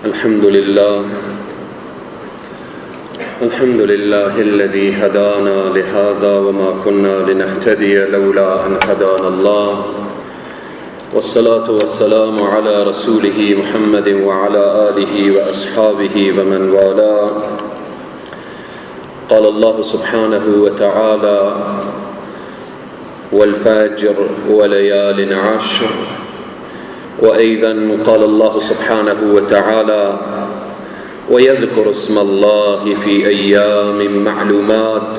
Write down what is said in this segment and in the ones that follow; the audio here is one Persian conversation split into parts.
الحمد لله الذي هدانا لهذا وما كنا لنهتدي لولا أن هدانا الله، والصلاة والسلام على رسوله محمد وعلى آله وأصحابه ومن والاه. قال الله سبحانه وتعالى: والفجر وليال عشر. وأيضا قال الله سبحانه وتعالى: ويذكر اسم الله في أيام معلومات.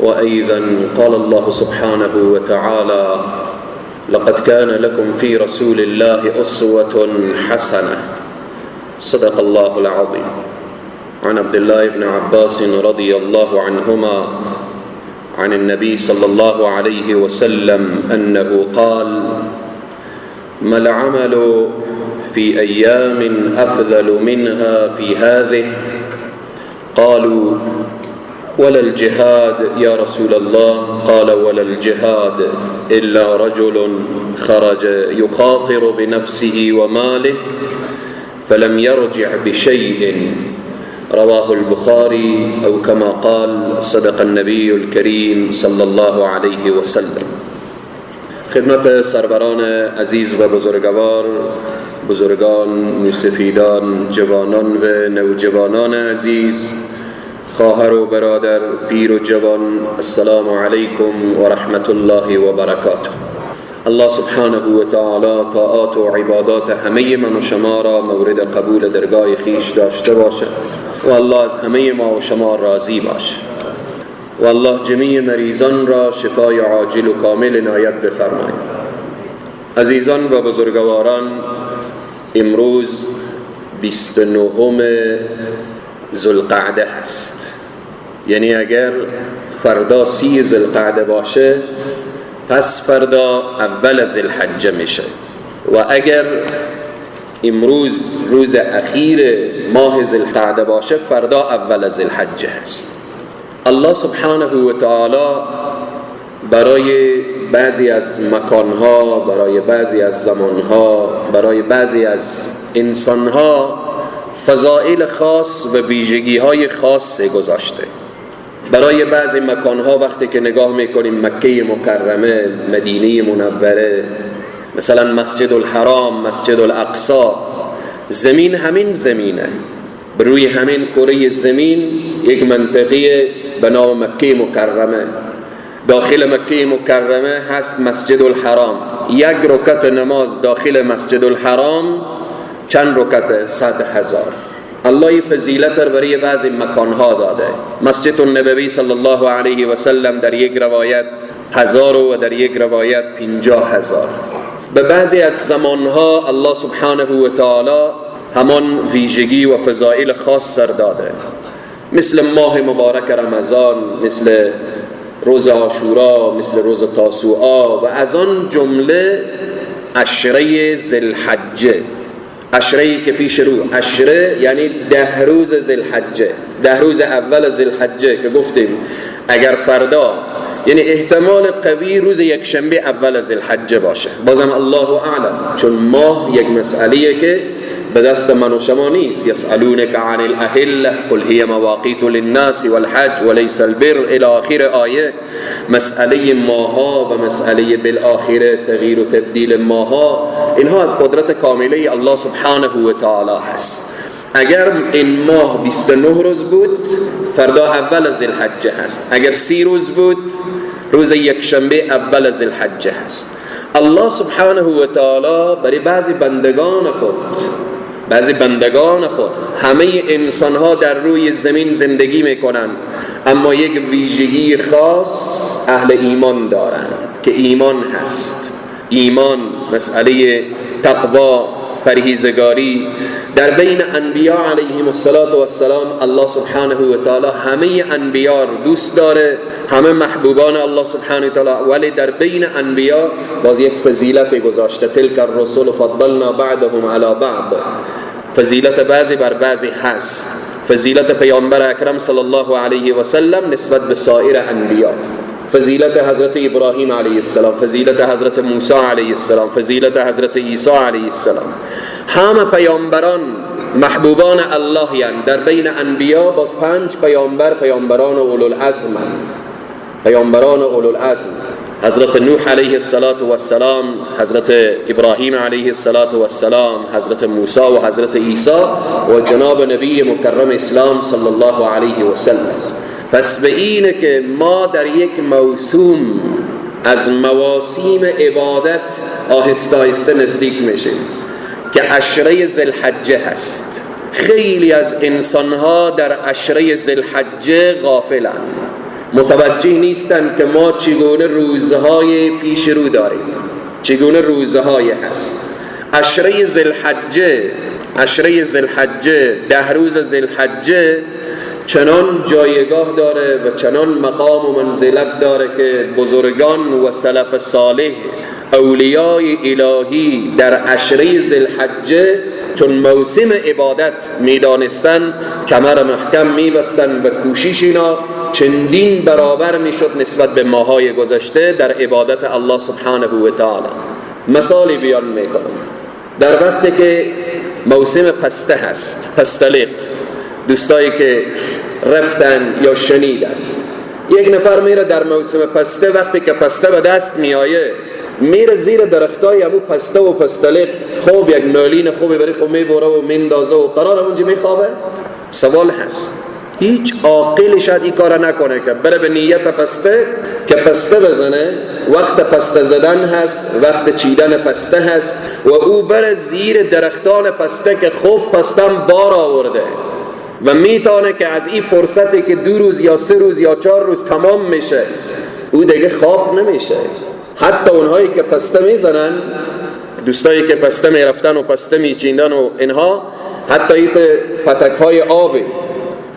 وأيضا قال الله سبحانه وتعالى: لقد كان لكم في رسول الله أسوة حسنة. صدق الله العظيم. عن عبد الله بن عباس رضي الله عنهما عن النبي صلى الله عليه وسلم أنه قال: ما العمل في أيام أفضل منها في هذه؟ قالوا: ولا الجهاد يا رسول الله. قال: ولا الجهاد إلا رجل خرج يخاطر بنفسه وماله فلم يرجع بشيء. رواه البخاري، أو كما قال صدق النبي الكريم صلى الله عليه وسلم. خدمت سروران عزیز و بزرگوار، بزرگان، موسفیدان، جوانان و نوجوانان عزیز، خواهر و برادر، پیر و جوان، السلام علیکم و رحمت الله و برکاته. الله سبحانه و تعالی طاعات و عبادات همه من و شما را مورد قبول درگاه خیش داشته باشه و الله از همه ما و شما راضی باشه و الله جمیع مریضان را شفای عاجل و کامل عنایت بفرماید. عزیزان و بزرگواران، امروز 29 ذوالقعده هست، یعنی اگر فردا 30 ذوالقعده باشه پس فردا اول ذوالحجه میشه، و اگر امروز روز اخیر ماه ذوالقعده باشه فردا اول ذوالحجه هست. الله سبحانه و تعالی برای بعضی از مکانها، برای بعضی از زمانها، برای بعضی از انسانها فضائل خاص و ویژگی‌های خاص گذاشته. برای بعضی مکانها وقتی که نگاه میکنیم مکه مکرمه، مدینه منوره، مثلا مسجد الحرام، مسجد الاقصی، زمین همین زمینه، بروی همین کره زمین یک منطقه به نام مکه مکرمه. داخل مکه مکرمه هست مسجد الحرام. یک رکعت نماز داخل مسجد الحرام چند رکعت؟ 100,000. الله فضیلت را برای بعضی مکانها داده. مسجد النبوی صلی الله علیه و سلم در یک روایت 1000 و در یک روایت 50,000. به بعضی از زمانها الله سبحانه و تعالی همان ویژگی و فضائل خاص سر داده، مثل ماه مبارک رمضان، مثل روز عاشورا، مثل روز تاسوعا، و از آن جمله عشره ذوالحجه. عشره که پیش رو، عشره یعنی 10 روز ذوالحجه، 10 روز اول ذوالحجه که گفتیم اگر فردا، یعنی احتمال قوی روز یک شنبه اول ذوالحجه باشه. بازم الله اعلم، چون ماه یک مسئله‌ایه که به دست من و شما نیست. یسألونک عن الاهله قل هی مواقیت للناس والحج وليس البر الى آخر آیه. مسئله ماها و مسئله بالآخره تغییر و تبدیل ماها، اینها از قدرت کامله الله سبحانه و تعالی هست. اگر این ماه 29 روز بود فردا اول ذوالحجه هست، اگر 30 روز بود روز یک شنبه اول ذوالحجه هست. الله سبحانه و تعالی برای بعضی بندگان خود، همه انسان ها در روی زمین زندگی میکنن، اما یک ویژگی خاص اهل ایمان دارن که ایمان هست. ایمان، مسئله تقوا، پرهیزگاری. در بین انبیاء علیهم السلام الله سبحانه و تعالی همه انبیاء دوست داره، همه محبوبان الله سبحانه و تعالی، ولی در بین انبیاء باز یک فضیلت گذاشته. تلک الرسل فضلنا بعضهم علی بعض. فضیلت بعضی بر بعضی هست. فضیلت پیامبر اکرم صلی الله علیه و سلم نسبت به سایر انبیاء، فضیلت حضرت ابراهیم علیه السلام، فضیلت حضرت موسی علیه السلام، فضیلت حضرت عیسی علیه السلام. همه پیامبران محبوبان الله یند. در بین انبیا باز 5 پیامبران اولوالعزم، پیامبران اولوالعزم: حضرت نوح علیه السلام، حضرت ابراهیم علیه السلام، حضرت موسی و حضرت عیسی و جناب نبی مکرم اسلام صلی الله علیه و سلم. پس به اینه که ما در یک موسوم از مواسم عبادت آهسته آهسته نزدیک میشیم که عشره ذوالحجه هست. خیلی از انسانها در عشره ذوالحجه غافلند، متوجه نیستند که ما چگونه روزهای پیش رو داریم، چگونه روزهای هست. عشره ذوالحجه 10 روز ذوالحجه چنان جایگاه داره و چنان مقام و منزلت داره که بزرگان و سلف صالح، اولیای الهی در عشره ذوالحجه چون موسم عبادت میدانستن، کمر محکم میبستن و کوشش اینا چندین برابر میشد نسبت به ماهای گذشته در عبادت الله سبحانه و تعالی. مثالی بیان میکنم. در وقتی که موسم پسته هست، پستلیق، دوستایی که رفتن یا شنیدن، یک نفر میره در موسم پسته، وقتی که پسته به دست میآیه میره زیر درختای همون پسته و پستلیق، خوب یک نالین خوبی بری خوب میبره و میندازه و قرار اونجا میخوابه. سوال هست، هیچ عاقل شاید این کار نکنه که بره به نیت پسته که پسته بزنه، وقت پسته زدن هست، وقت چیدن پسته هست و او بره زیر درختان پسته که خوب پستم بار آورده و میتونه که از این فرصتی که 2 روز یا 3 روز یا 4 روز تمام میشه او دیگه خواب نمیشه. حتی اونهایی که پسته میزنن، دوستایی که پسته میرفتن و پسته میچیندن و اینها، حتی این پتک های آبی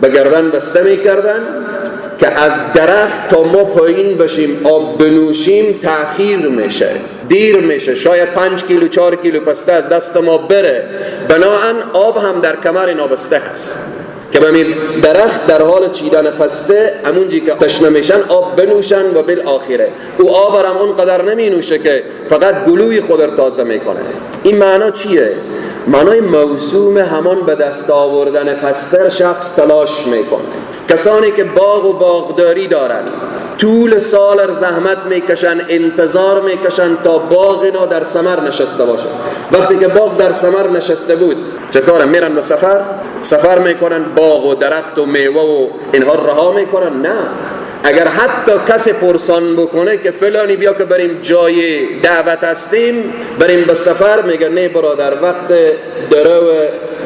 به گردن بسته میکردن که از درخت تا ما پایین بشیم آب بنوشیم تأخیر میشه، دیر میشه، شاید 5 کیلو 4 کیلو پسته از دست ما بره. بناهن آب هم در کمر نابسته هست که به درخت در حال چیدن پسته همونجی که تشنه میشن آب بنوشن و بالآخره او آب هم اونقدر نمی نوشه که فقط گلوی خود را تازه میکنه. این معنا چیه؟ معنای موسوم همان به دست آوردن پسته شخص تلاش میکنه. کسانی که باغ و باغداری دارن طول سال زحمت میکشن، انتظار میکشن تا باغ اینا در ثمر نشسته باشه. وقتی که باغ در ثمر نشسته بود چه کارن؟ میرن به سفر میکنن، باغ و درخت و میوه و اینها رها میکنن؟ نه. اگر حتی کسی پرسان بکنه که فلانی بیا که بریم جای دعوت هستیم، بریم به سفر، میگه نه برادر، وقت درو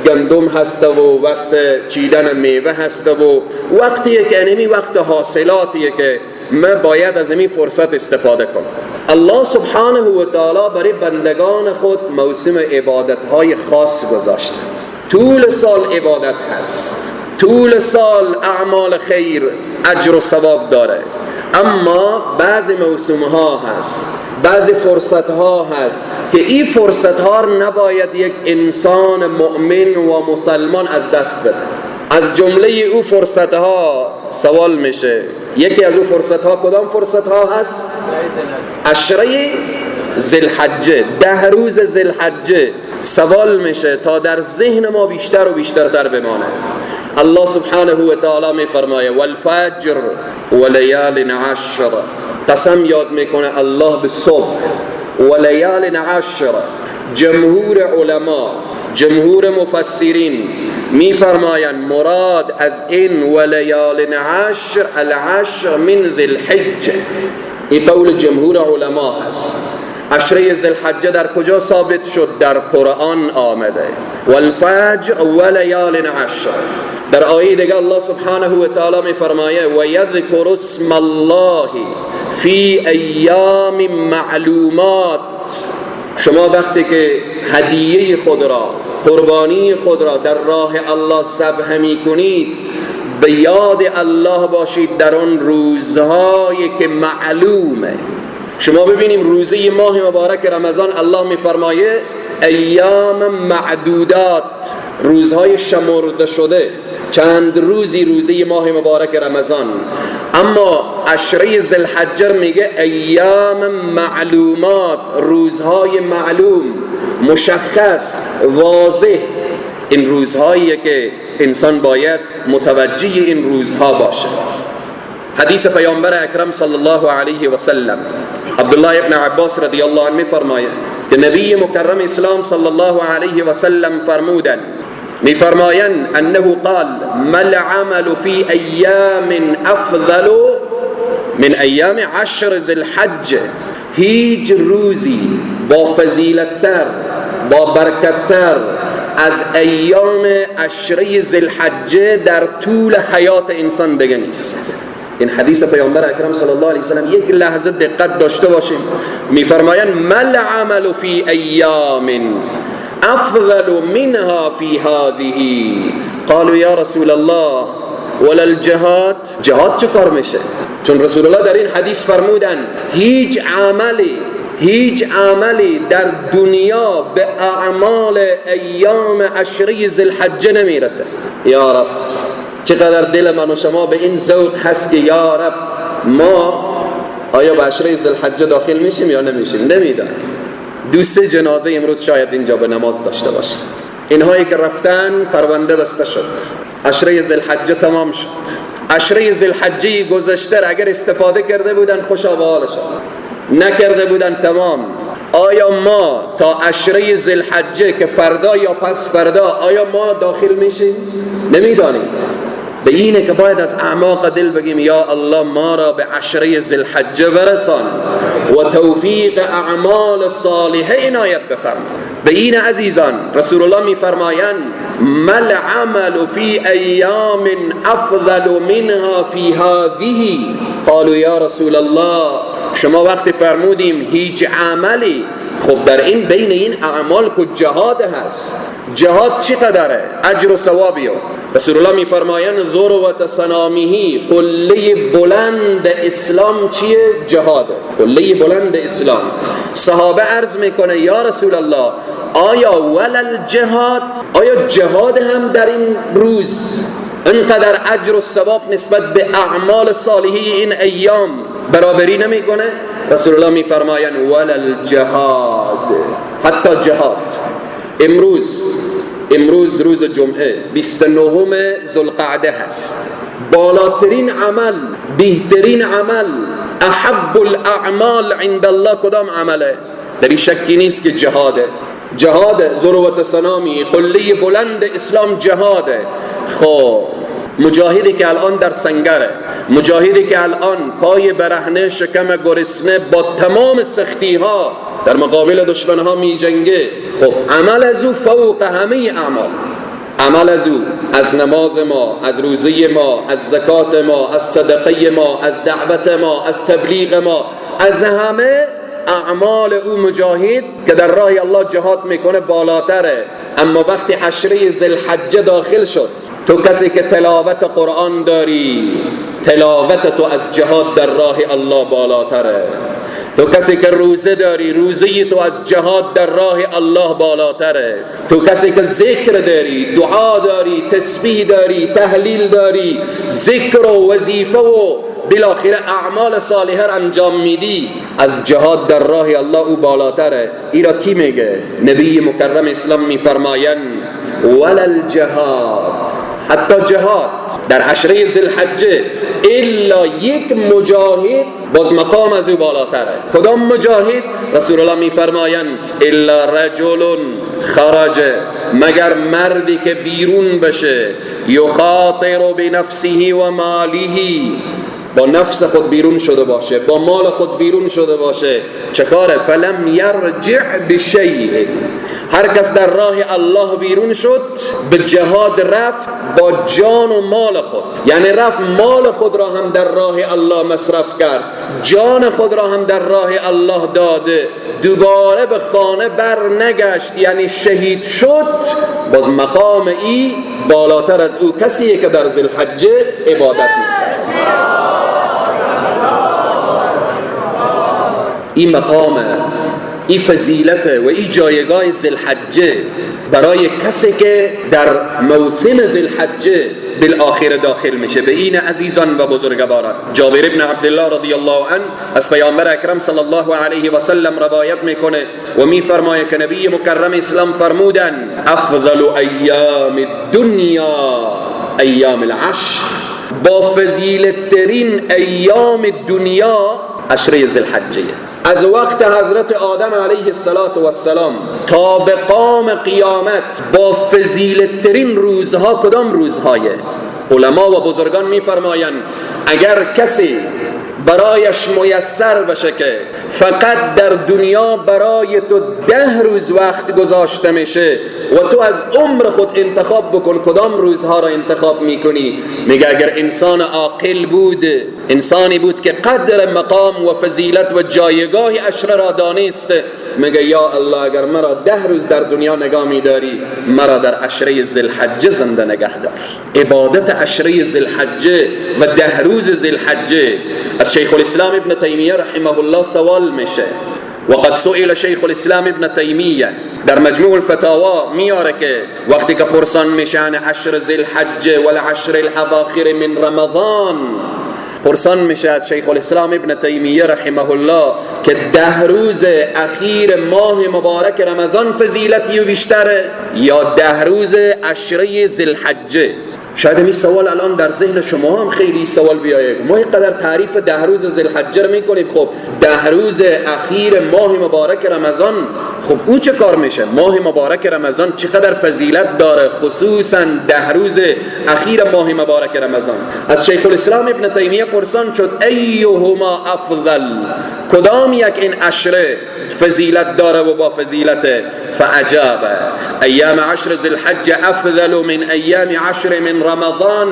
گندم هسته و وقت چیدن میوه هسته و وقتیه که اینمی وقت حاصلاتیه که من باید از این فرصت استفاده کنم. الله سبحانه و تعالی برای بندگان خود موسم عبادت‌های خاص گذاشته. طول سال عبادت هست، طول سال اعمال خیر اجر و ثواب داره، اما بعضی موسم‌ها هست، بعضی فرصت‌ها هست که این فرصت‌ها نباید یک انسان مؤمن و مسلمان از دست بده. از جمله او فرصت‌ها سوال میشه، یکی از او فرصت‌ها کدام فرصت‌ها هست؟ عشره ذوالحجه، 10 روز ذوالحجه. سوال میشه تا در ذهن ما بیشتر و بیشترتر بمانه. الله سبحانه و تعالی می فرماید والفجر و لیال عشر، قسم یاد میکنه الله به صبح و لیال عشر. جمهور علما، جمهور مفسرین می فرمایند مراد از این و لیال عشر العشر من ذی الحجه. این قول جمهور علما هست. عشره ذوالحجه در کجا ثابت شد؟ در قرآن آمده والفجر و لیال عشر. در آیه دیگه الله سبحانه و تعالی می فرماید و یذکر اسم الله فی ایام معلومات. شما وقتی که هدیه خود را، قربانی خود را در راه الله ذبح می کنید، به یاد الله باشید در آن روزهایی که معلومه. شما ببینیم روزه ماه مبارک رمضان الله میفرمایه ایام معدودات، روزهای شمرده شده، چند روزی روزه ماه مبارک رمضان. اما عشره ذوالحجه میگه ایام معلومات، روزهای معلوم، مشخص، واضح. این روزهاییه که انسان باید متوجه این روزها باشه. حدیث پیامبر اکرم صلی الله علیه و سلم، عبدالله ابن عباس رضی الله عنه میفرماید که نبی مکرم اسلام صلی الله علیه و سلم فرمودند، میفرمایند انه قال ما العمل فی ایام افضل من ایام عشر ذوالحجه، هیچ روزی با فضیلت‌تر، با برکت‌تر از ایام عشره ذوالحجه در طول حیات انسان دیگه نیست. این حدیث پیامبر اکرم صلی الله علیه و سلم یک لحظه دقت داشته باشیم. میفرمایند ما العمل فی ایام افضل منها فی هذه، قالوا یا رسول الله ولا الجهاد، جهاد چه کار میشه؟ چون رسول الله در این حدیث فرمودن هیچ عملی در دنیا به اعمال ایام عشره ذوالحجه نمیرسه. یا رب چقدر دل من و شما به این ذوق هست که یا رب ما آیا به عشره ذوالحجه داخل میشیم یا نمیشیم؟ نمیدانیم. 2-3 جنازه امروز شاید اینجا به نماز داشته باشه. اینهایی که رفتن پرونده بسته شد، عشره ذوالحجه تمام شد. عشره ذوالحجه گذشته اگر استفاده کرده بودن خوشا به حالشان، نکرده بودن تمام. آیا ما تا عشره ذوالحجه که فردا یا پس فردا آیا ما داخل میشیم؟ نمیدانیم. به اینه که باید از اعماق دل بگیم یا الله ما را به عشره ذوالحجه برسان و توفیق اعمال صالحه عنایت بفرما. به این عزیزان رسول الله میفرمایند ما العمل فی ایام افضل منها فی هذه، قالوا یا رسول الله شما وقتی فرمودیم هیچ عملی، خب در این بین این اعمال که جهاد هست، جهاد چقدره؟ اجر و ثوابیو. رسول الله میفرمایند ذروة سنامه، قله بلند اسلام چیه؟ جهاده. قله بلند اسلام. صحابه عرض میکنه یا رسول الله آیا ولل جهاد، آیا جهاد هم در این روز انقدر اجر و ثواب نسبت به اعمال صالحه این ایام برابری نمیکنه؟ رسول الله میفرمایند ولل جهاد، حتی جهاد. امروز روز جمعه 29 ذوالقعده هست. بالاترین عمل، بهترین عمل، احب الاعمال عند الله کدام عمله؟ در شکی نیست که جهاده. ذروة سنامی، قله بلند اسلام جهاده. خب مجاهدی که الان در سنگره، مجاهدی که الان پای برهنه شکم گرسنه با تمام سختی ها در مقابل دشمن ها می جنگه، خب عمل از او فوق همه اعمال. عمل از او، از نماز ما، از روزه ما، از زکات ما، از صدقه ما، از دعوت ما، از تبلیغ ما، از همه اعمال او مجاهد که در راه الله جهاد میکنه بالاتره. اما وقتی عشره ذوالحجه داخل شد، تو کسی که تلاوت قرآن داری، تلاوت تو از جهاد در راه الله بالاتره. تو کسی که روزه داری، روزه تو از جهاد در راه الله بالاتره. تو کسی که ذکر داری، دعا داری، تسبیح داری، تهلیل داری، ذکر و وظیفه و بالاخره اعمال صالحه را انجام میدی، از جهاد در راه الله او بالاتره. ایرا کی میگه؟ نبی مکرم اسلام میفرمایند ولل جهاد، حتی جهاد در عشره ذوالحجه الا یک مجاهد باز مقام از او بالاتره. کدام مجاهد؟ رسول الله میفرمایند الا رجل خرج، مگر مردی که بیرون بشه، یخاطر بنفسه و ماله، با نفس خود بیرون شده باشه، با مال خود بیرون شده باشه، چه کاره؟ فلم یرجع بشیء، هر کس در راه الله بیرون شد، به جهاد رفت با جان و مال خود، یعنی رفت مال خود را هم در راه الله مصرف کرد، جان خود را هم در راه الله داده، دوباره به خانه بر نگشت، یعنی شهید شد، باز مقام ای بالاتر از او کسیه که در ذوالحجه عبادت می‌کرد. این مقامه، این فضیلته و این جایگاه ذوالحجه برای کسی که در موسم ذوالحجه بالآخر داخل میشه. به این عزیزان و بزرگواران، جابر ابن عبدالله رضی الله عنه از پیامبر اکرم صلی الله علیه و سلم روایت میکنه و میفرماید که نبی مکرم اسلام فرمودن افضل ایام الدنیا ایام العشر، با فضیلت ترین ایام دنیا عشره ذوالحجه. از وقت حضرت آدم علیه السلام تا به قام قیامت با فضیلت ترین روزها کدام روزهای؟ علما و بزرگان میفرمایند اگر کسی برایش میسر بشه که فقط در دنیا برای تو 10 روز وقت گذاشته میشه و تو از عمر خود انتخاب بکن کدام روزها را انتخاب میکنی، میگه اگر انسان عاقل بود، انسانی بود که قدر مقام و فضیلت و جایگاه عشره را دانست، میگه یا الله اگر مرا 10 روز در دنیا نگاه میداری مرا در عشره ذوالحجه زنده نگه دار. عبادت عشره ذوالحجه و 10 روز ذوالحجه از شیخ الاسلام ابن تیمیه رحمه الله سوال میشه. وقد سئل شیخ الاسلام ابن تیمیه در مجموع الفتاوا میاره که وقتی که پرسان میشن عشر ذوالحجه و العشر الاواخر من رمضان، پرسان میشه از شیخ الاسلام ابن تیمیه رحمه الله که 10 روز اخیر ماه مبارک رمضان فضیلتی و بیشتره یا 10 روز عشره ذوالحجه؟ شاید این سوال الان در ذهن شما هم خیلی سوال بیاید، ما اینقدر تعریف 10 روز ذوالحجه رو میکنیم، خب 10 روز اخیر ماه مبارک رمضان، خب او چه کار میشه؟ ماه مبارک رمضان چقدر فضیلت داره، خصوصا 10 روز اخیر ماه مبارک رمضان. از شیخ الاسلام ابن تیمیه پرسان شد ایهما افضل، کدام یک این عشره فضیلت داره و با فضیلت؟ فعجاب ایام عشر ذوالحجه افضل من ایام عشر من رمضان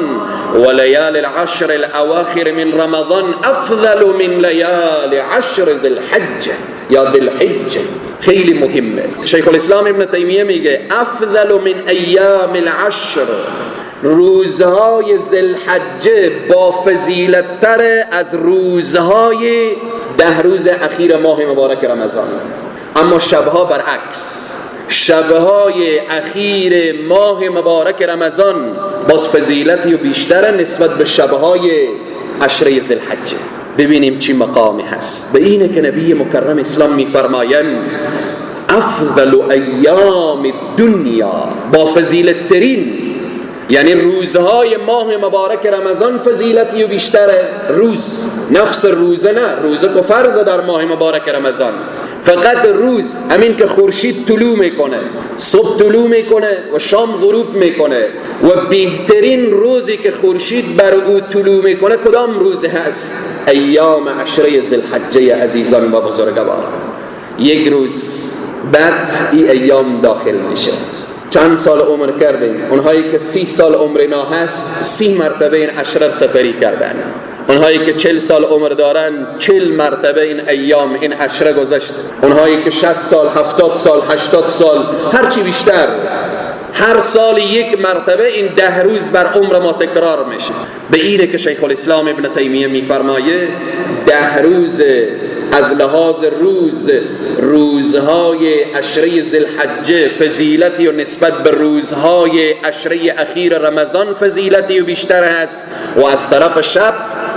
و لیال العشر الاواخر من رمضان افضل من لیال عشر ذوالحجه یا ذوالحجه. خیلی مهمه. شیخ الاسلام ابن تیمیه میگه افضل من ایام العشر، روزهای ذوالحجه با فضیلت تر از روزهای 10 روز اخیر ماه مبارک رمضان. اما شبها برعکس، شبهای اخیر ماه مبارک رمضان باز فضیلتی و بیشتر نسبت به شبهای عشره ذوالحجه. ببینیم چی مقامی هست. به اینه که نبی مکرم اسلام میفرمایند افضل ایام الدنیا، با فضیلت ترین، یعنی روزهای ماه مبارک رمضان فضیلتی و بیشتره. روز نفس روزه نه، روزه که فرض در ماه مبارک رمضان، فقط روز همین که خورشید طلوع میکنه، صبح طلوع میکنه و شام غروب میکنه و بهترین روزی که خورشید بر او طلوع میکنه کدام روز هست؟ ایام عشره ذوالحجه عزیزان و بزرگوار. یک روز بعد این ایام داخل میشه. چند سال عمر کردیم، اونهایی که 30 سال عمرنا هست 30 مرتبه این عشره سپری کردن، اونهایی که 40 سال عمر دارن 40 مرتبه این ایام این عشره گذشته، اونهایی که 60 سال 70 سال 80 سال هرچی بیشتر، هر سال یک مرتبه این 10 روز بر عمر ما تکرار میشه. به اینه که شیخ الاسلام ابن تیمیه میفرمایه 10 روز از لحاظ روزهای عشره ذوالحجه فضیلتی و نسبت به روزهای عشره اخیر رمضان فضیلتی و بیشتر است و از طرف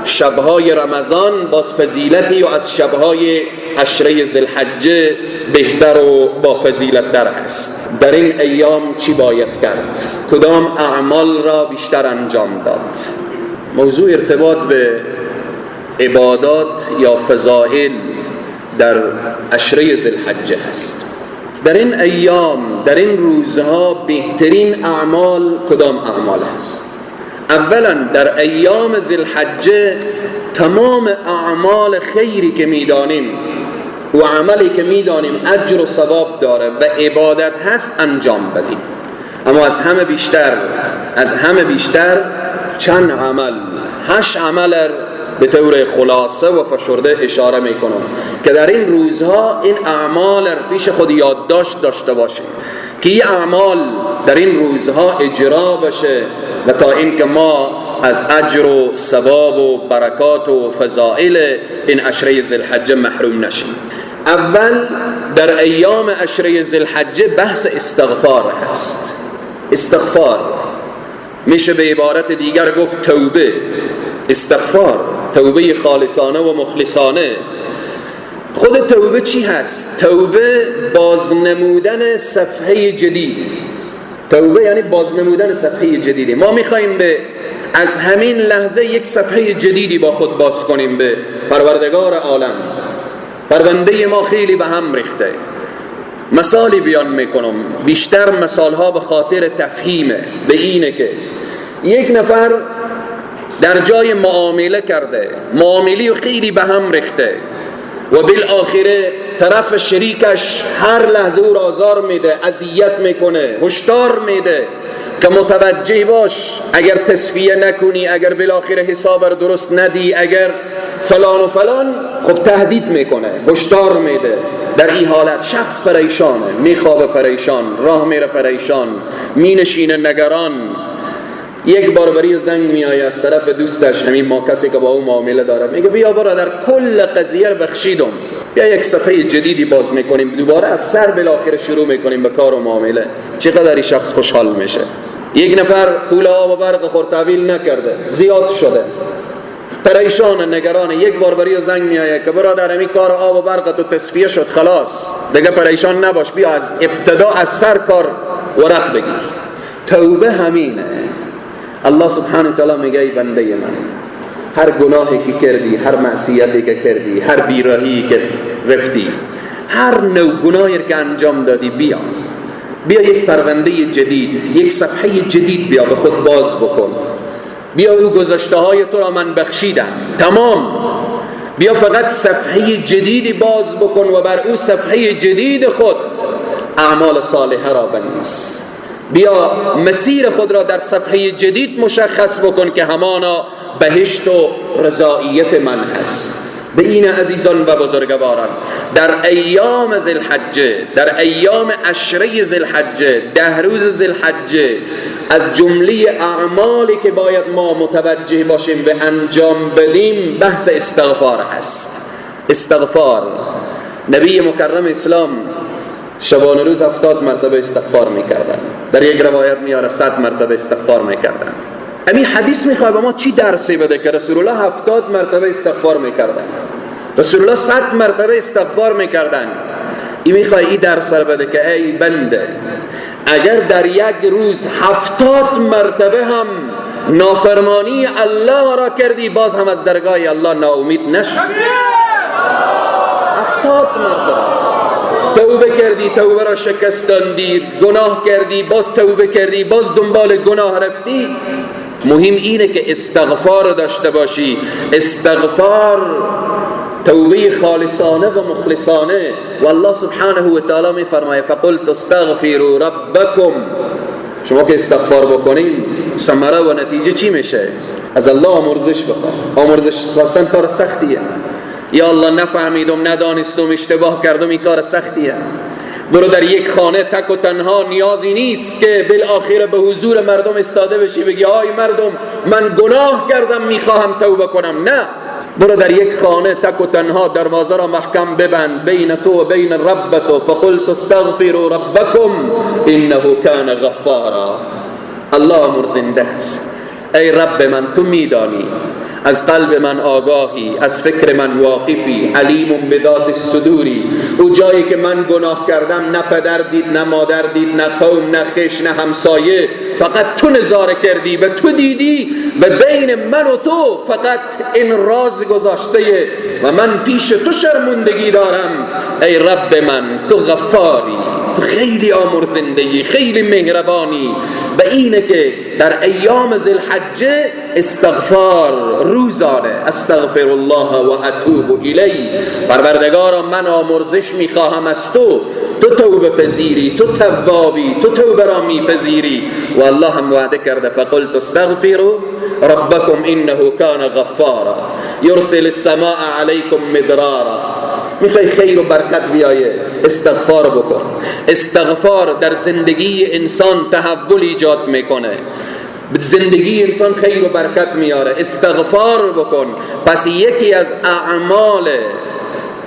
شبهای رمضان باز فضیلتی و از شبهای عشره ذوالحجه بهتر و با فضیلت در هست. در این ایام چی باید کرد؟ کدام اعمال را بیشتر انجام داد؟ موضوع ارتباط به عبادات یا فضائل در عشره ذوالحجه هست. در این ایام، در این روزها بهترین اعمال کدام اعمال هست؟ اولا در ایام ذوالحجه تمام اعمال خیری که میدانیم و عملی که میدانیم اجر و ثواب داره و عبادت هست انجام بدیم. اما از همه بیشتر چند عمل، 8 عمل به طور خلاصه و فشرده اشاره میکنم که در این روزها این اعمال پیش خود یادداشت داشته باشیم که این اعمال در این روزها اجرا بشه و تا اینکه ما از اجر و ثواب و برکات و فضائل این عشره ذوالحجه محروم نشیم. اول در ایام عشره ذوالحجه بحث استغفار هست. استغفار میشه به عبارت دیگر گفت توبه. استغفار، توبه خالصانه و مخلصانه. خود توبه چی هست؟ توبه بازنمودن صفحه جدیدی. توبه یعنی بازنمودن صفحه جدیدی. ما میخواییم از همین لحظه یک صفحه جدیدی با خود باز کنیم به پروردگار عالم. پرونده ما خیلی به هم ریخته. مثالی بیان میکنم، بیشتر مثالها به خاطر تفهیمه. به اینه که یک نفر در جای معامله کرده، معاملی خیلی به هم ریخته و بالاخره طرف شریکش هر لحظه او را آزار میده، اذیت میکنه، هشدار میده که متوجه باش، اگر تصفیه نکنی، اگر بالاخره حساب را درست ندی، اگر فلان و فلان، خب تهدید میکنه، هشدار میده. در این حالت شخص پریشانه، میخوابه پریشان، راه میره پریشان، مینشینه نگران. یک بار بری زنگ میآید از طرف دوستش، همین ما کسی که با او معامله داره، میگه بیا برادر کل قضیه رو بخشیدم، بیا یک صفحه جدیدی باز میکنیم، دوباره از سر بالاخره شروع میکنیم به کار و معامله. چقدر این شخص خوشحال میشه. یک نفر پول آب و برق خورد تحویل نکرده، زیاد شده، پریشان نگران. یک بار بری زنگ میآید که برادر همین کار آب و برق تو تصفیه شد، خلاص دیگه پریشان نباش، بیا از ابتدا از سر کار ورق بگیر. توبه همینه. الله سبحانه و تعالی میگه ای بنده من، هر گناهی که کردی، هر معصیتی که کردی، هر بیراهی که رفتی، هر نوع گناهی که انجام دادی، بیا یک پرونده جدید، یک صفحه جدید بیا به خود باز بکن. بیا او گذشته های تو را من بخشیدم، تمام. بیا فقط صفحه جدیدی باز بکن و بر او صفحه جدید خود اعمال صالحه را بنویس. بیا مسیر خود را در صفحه جدید مشخص بکن که همانا بهشت و رضایت من هست. به این عزیزان و بزرگواران، در ایام ذوالحجه، در ایام عشره ذوالحجه، 10 روز ذوالحجه، از جمله اعمالی که باید ما متوجه باشیم و انجام بدیم بحث استغفار هست. استغفار، نبی مکرم اسلام شبانه روز 70 مرتبه استغفار میکردن. در یک روایت میاره 100 مرتبه استغفار میکردن. همین حدیث میخواد به ما چی درسی بده که رسول الله 70 مرتبه استغفار میکردن، رسول الله 100 مرتبه استغفار میکردن. این میخواد این درس بده که ای بنده، اگر در یک روز 70 مرتبه هم نافرمانی الله را کردی، باز هم از درگاه الله ناامید نشو. 70 مرتبه توبه کردی، توبه را شکستاندی، گناه کردی، باز توبه کردی، باز دنبال گناه رفتی. مهم اینه که استغفار داشته باشی. استغفار توبه خالصانه و مخلصانه. و الله سبحانه و تعالی می فرماید فقلت استغفروا ربکم. شما که استغفار بکنین ثمره و نتیجه چی میشه؟ از الله آمرزش بخواه. آمرزش خواستن کار سختیه. یا الله نفهمیدم، ندانستم، اشتباه کردم، این کار سختیه. برو در یک خانه تک و تنها، نیازی نیست که بالاخره به حضور مردم استاده بشی بگی آی مردم من گناه کردم میخواهم توبه کنم. نه، برو در یک خانه تک و تنها، دروازه را محکم ببند بین تو و بین رب تو. فقلت استغفروا ربکم انه کان غفارا. الله آمرزنده است. ای رب من تو میدانی، از قلب من آگاهی، از فکر من واقفی، علیم بذات الصدوری. او جایی که من گناه کردم نه پدر دید، نه مادر دید، نه قوم، نه خویش، نه همسایه، فقط تو نظاره کردی و تو دیدی و بین من و تو فقط این راز گذاشته و من پیش تو شرمندگی دارم. ای رب من تو غفاری، تو خیلی آمرزندگی، خیلی مهربانی. به اینه که در ایام ذوالحجه استغفار روزانه، استغفر الله و اتوب الیه. پروردگارا من آمرزش میخواهم از تو، تو توبه پذیری، تو توابی، تو توبه را میپذیری. و الله هم وعده کرده فقلت استغفروا ربکم انه کان غفارا یرسل السماء علیکم مدرارا. میخوای خیر و برکت بیایه، استغفار بکن. استغفار در زندگی انسان تحول ایجاد میکنه، زندگی انسان خیر و برکت میاره. استغفار بکن. پس یکی از اعمال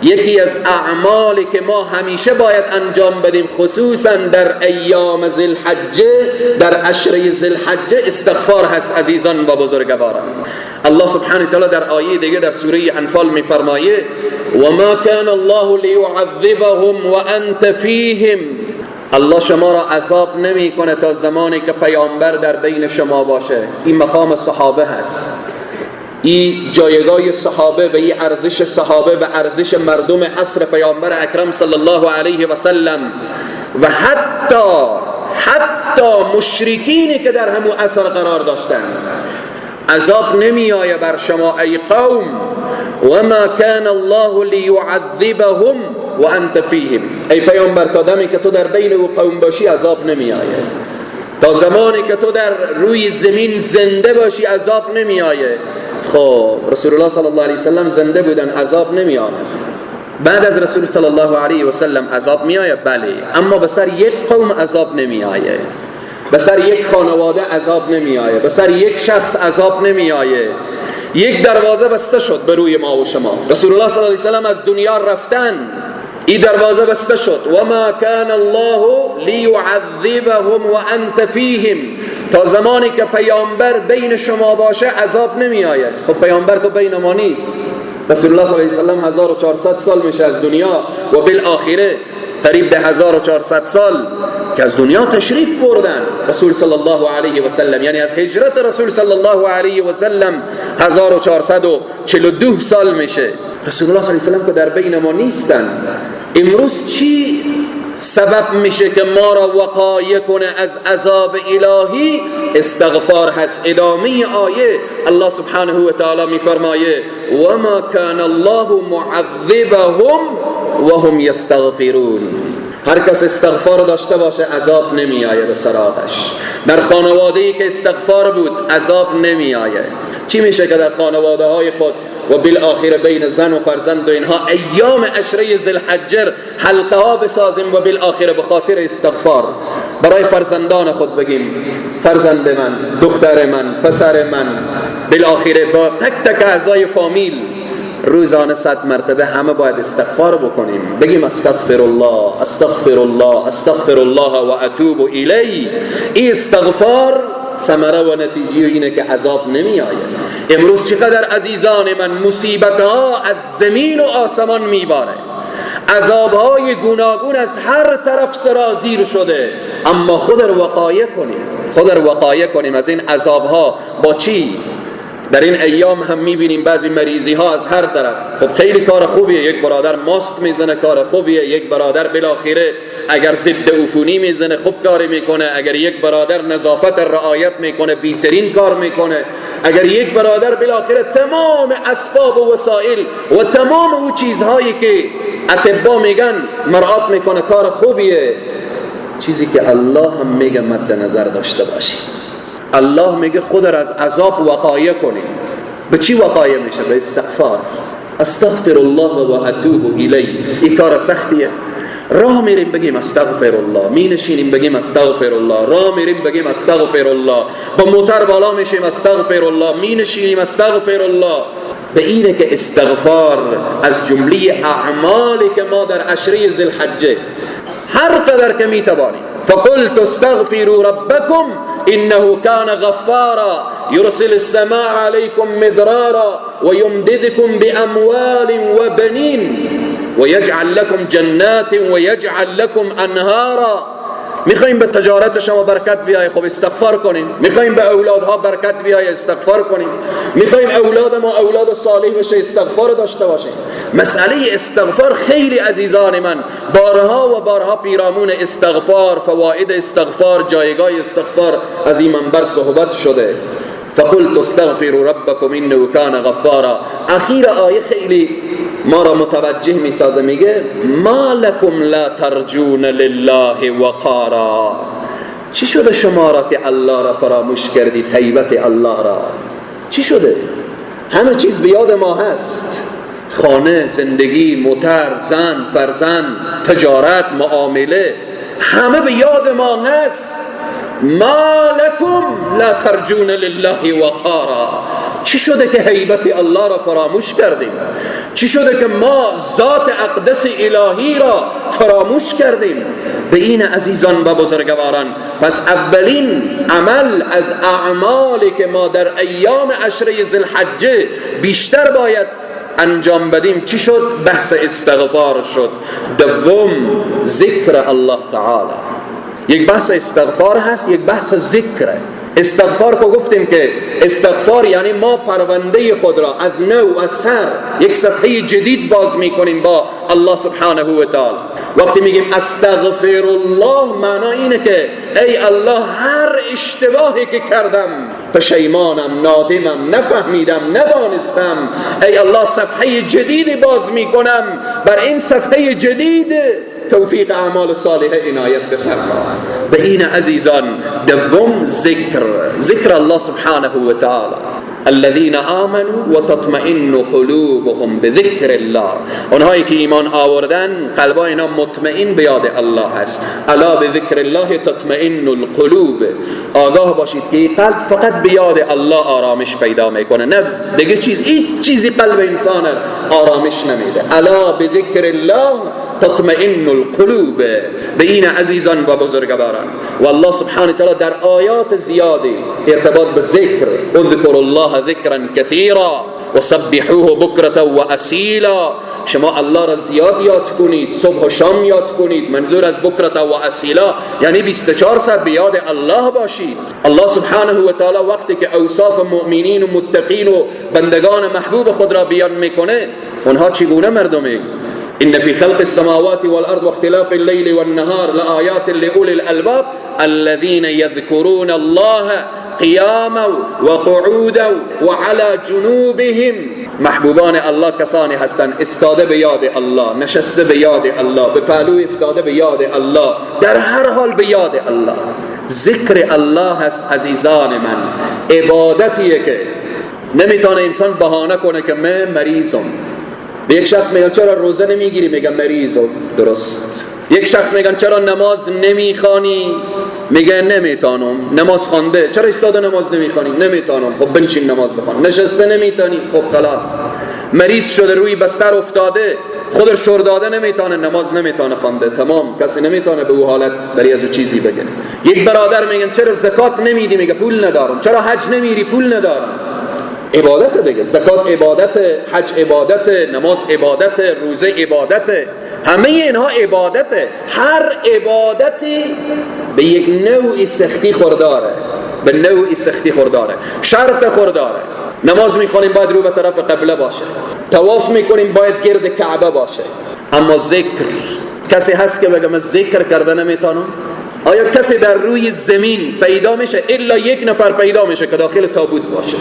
یکی از اعمالی که ما همیشه باید انجام بدیم خصوصا در ایام ذوالحجه، در عشره ذوالحجه، استغفار هست عزیزان و بزرگواران. الله سبحانه و تعالی در آیه دیگه در سوره انفال میفرمایه و ما کان الله لیعذبهم و انت فیهم. الله شما را عذاب نمی کنه تا زمانی که پیامبر در بین شما باشه. این مقام صحابه هست، این جایگاه صحابه و این ارزش صحابه و ارزش مردم عصر پیامبر اکرم صلی الله علیه و سلم و حتی مشرکینی که در همون عصر قرار داشتن. عذاب نمی آید بر شما ای قوم و ما کان الله لیعذبهم و انت فیهم. ای پیامبر تا دمی که تو در بین او قوم باشی عذاب نمی آید، تا زمانی که تو در روی زمین زنده باشی عذاب نمی آید. خب رسول الله صلی الله علیه و سلم زنده بودن، عذاب نمی آمد. بعد از رسول صلی الله علیه و سلم عذاب می آید، بله، اما به سر یک قوم عذاب نمی آید، به سر یک خانواده عذاب نمی آید، به سر یک شخص عذاب نمی آید. یک دروازه بسته شد به روی ما و شما. رسول الله صلی الله علیه و سلم از دنیا رفتن، این دروازه بسته شد. و ما کان الله لیعذبهم و انت فیهم. تا زمانی که پیامبر بین شما باشه عذاب نمی آید. خب پیامبر که بین ما نیست. رسول الله صلی الله علیه و سلم 1400 سال میشه از دنیا و بالاخره قریب به 1400 سال که از دنیا تشریف بردن رسول صلی الله علیه و سلم، یعنی از هجرت رسول صلی الله علیه و سلم 1442 سال میشه. رسول الله صلی الله علیه و سلم که در بین ما نیستن. امروز چی سبب میشه که ما را وقایه کنه از عذاب الهی؟ استغفار هست. ادامه آیه الله سبحانه و تعالی میفرمایه و ما کان الله معذبهم و هم یستغفرون. هر کس استغفار داشته باشه عذاب نمی آید به سراغش. در خانواده‌ای که استغفار بود عذاب نمی آید. چی میشه که در خانواده های خود و بالاخره بین زن و فرزند و اینها ایام عشره ذوالحجه حلقه ها بسازیم و بالاخره به خاطر استغفار برای فرزندان خود بگیم فرزند من، دختر من، پسر من، بالاخره با تک تک اعضای فامیل روزانه 100 مرتبه همه باید استغفار بکنیم، بگیم استغفر الله استغفر الله استغفر الله و اتوب الیه. این استغفار ثمره و نتیجه اینه که عذاب نمی آید. امروز چقدر عزیزان من مصیبت ها از زمین و آسمان میباره، عذاب های گوناگون از هر طرف سرازیر شده، اما خود رو وقایه کنیم از این عذاب ها. با چی؟ در این ایام هم میبینیم بعضی مریضی ها از هر طرف. خب خیلی کار خوبیه، یک برادر ماسک میزنه کار خوبیه، یک برادر بالاخره اگر ضد عفونی میزنه خوب کاری میکنه، اگر یک برادر نظافت رعایت میکنه بهترین کار میکنه، اگر یک برادر بالاخره تمام اسباب و وسایل و تمام او چیزهایی که اطباء میگن مراعات میکنه کار خوبیه. چیزی که الله هم میگه مد نظر داشته باشی. الله میگه خود را از عذاب وقایه کنیم. به چی وقایه میشه؟ به استغفار. استغفر الله و اتوب الیه. این کار سختیه. راه میریم بگیم استغفر الله، می نشینیم بگیم استغفر الله، راه میریم بگیم استغفر الله، با موتر بالا میشیم استغفر الله، می نشینیم استغفر الله. به اینه که استغفار از جمله اعمالی که ما در عشره ذوالحجه هر قدر که میتوانیم فقلت استغفروا ربكم انه كان غفارا يرسل السماء عليكم مدرارا ويمددكم باموال وبنين ويجعل لكم جنات ويجعل لكم انهارا. میخوایم به تجارت شما برکت بیای، خب استغفار کنیم. میخوایم به اولادها برکت بیای، استغفار کنیم. میخوایم اولاد ما اولاد صالح بشه، استغفار داشته باشیم. مسئله استغفار خیلی عزیزان من بارها و بارها پیرامون استغفار، فواید استغفار، جایگاه استغفار از این منبر صحبت شده. فقلت استغفروا ربكم انه كان غفارا. اخیر آیه خیلی ما را متوجه میسازه، میگه ما لکم لا ترجون لله وقارا. چی شده شما را که الله را فراموش کردید، هیبت الله را؟ چی شده؟ همه چیز به یاد ما هست، خانه، زندگی، موتر، زن، فرزند، تجارت، معامله، همه به یاد ما هست. ما لکم لا ترجون لله وقارا. چی شده که هیبت الله را فراموش کردیم؟ چی شده که ما ذات اقدس الهی را فراموش کردیم؟ به این عزیزان و بزرگواران، پس اولین عمل از اعمالی که ما در ایام عشره ذوالحجه بیشتر باید انجام بدیم چی شد؟ بحث استغفار شد. دوم ذکر الله تعالی. یک بحث استغفار هست، یک بحث ذکره. استغفار کو گفتیم که استغفار یعنی ما پرونده خود را از نو از سر یک صفحه جدید باز میکنیم با الله سبحانه و تعالی. وقتی میگیم استغفر الله معنی اینه که ای الله هر اشتباهی که کردم پشیمانم، نادمم، نفهمیدم، ندانستم، ای الله صفحه جدیدی باز میکنم، بر این صفحه جدید توفیق اعمال صالحه عنایت بفرما. به این عزیزان دوم ذکر الله سبحانه و تعالی. الذين آمنوا وتطمئن قلوبهم بذكر الله. اونهایی که ایمان آوردن قلبای اینا مطمئن به یاد الله هست. الا بذکر الله تطمئن القلوب. آگاه باشید که قلب فقط به یاد الله آرامش پیدا میکنه، نه دیگه هیچ چیزی قلب انسان آرامش نمیده. الا بذکر الله تطمئن القلوب. به این عزیزان و بزرگواران و الله سبحانه تعالی در آیات زیادی ارتباط به ذکر، اذکر الله ذکرا کثیرا وسبحوه بکرة و اصیلا. شما الله را زیاد یاد کنید، صبح و شام یاد کنید. منظور از بکرة و اصیلا یعنی 24 ساعت به یاد الله باشید. الله سبحانه و تعالی وقتی که اوصاف مؤمنین و متقین و بندگان محبوب خود را بیان میکنه، اونها چگونه مردمی؟ إن في خلق السماوات والأرض واختلاف الليل والنهار لآيات لأولي الألباب الذين يذكرون الله قياما وقعودا وعلى جنوبهم. محبوبان الله کسانی هستند استاده به یاد الله، نشسته به یاد الله، به پهلو افتاده به یاد الله، در هر حال به یاد الله. ذکر الله هست عزیزان من، عبادتیه که نمیتونه انسان بهانه کنه که من مریضم. به یک شخص میگن چرا روزه نمیگیری؟ میگن مریضم. درست. یک شخص میگن چرا نماز نمیخوانی؟ میگه نمیتونم. نماز خوانده چرا ایستاده نماز نمیخوانی؟ نمیتونم. خب بنشین نماز بخوان. نشسته نمیتونی؟ خب خلاص. مریض شده روی بستر افتاده، خودش شور داده، نمیتونه نماز نمیتونه خوانده. تمام. کسی نمیتونه به او حالت بری از او چیزی بگه. یک برادر میگن چرا زکات نمیدی؟ میگه پول ندارم. چرا حج نمیری؟ پول ندارم. عبادت دیگه. زکات عبادت، حج عبادت، نماز عبادت، روزه عبادت، همه اینها عبادته. هر عبادتی به یک نوعی سختی خورداره، به نوعی سختی خورداره، شرط خورداره. نماز میخونیم باید رو به طرف قبله باشه، طواف میکنیم باید گرد کعبه باشه. اما ذکر، کسی هست که بگه من ذکر کرده نمیتونم؟ آیا کسی در روی زمین پیدا میشه؟ الا یک نفر پیدا میشه که داخل تابوت باشه.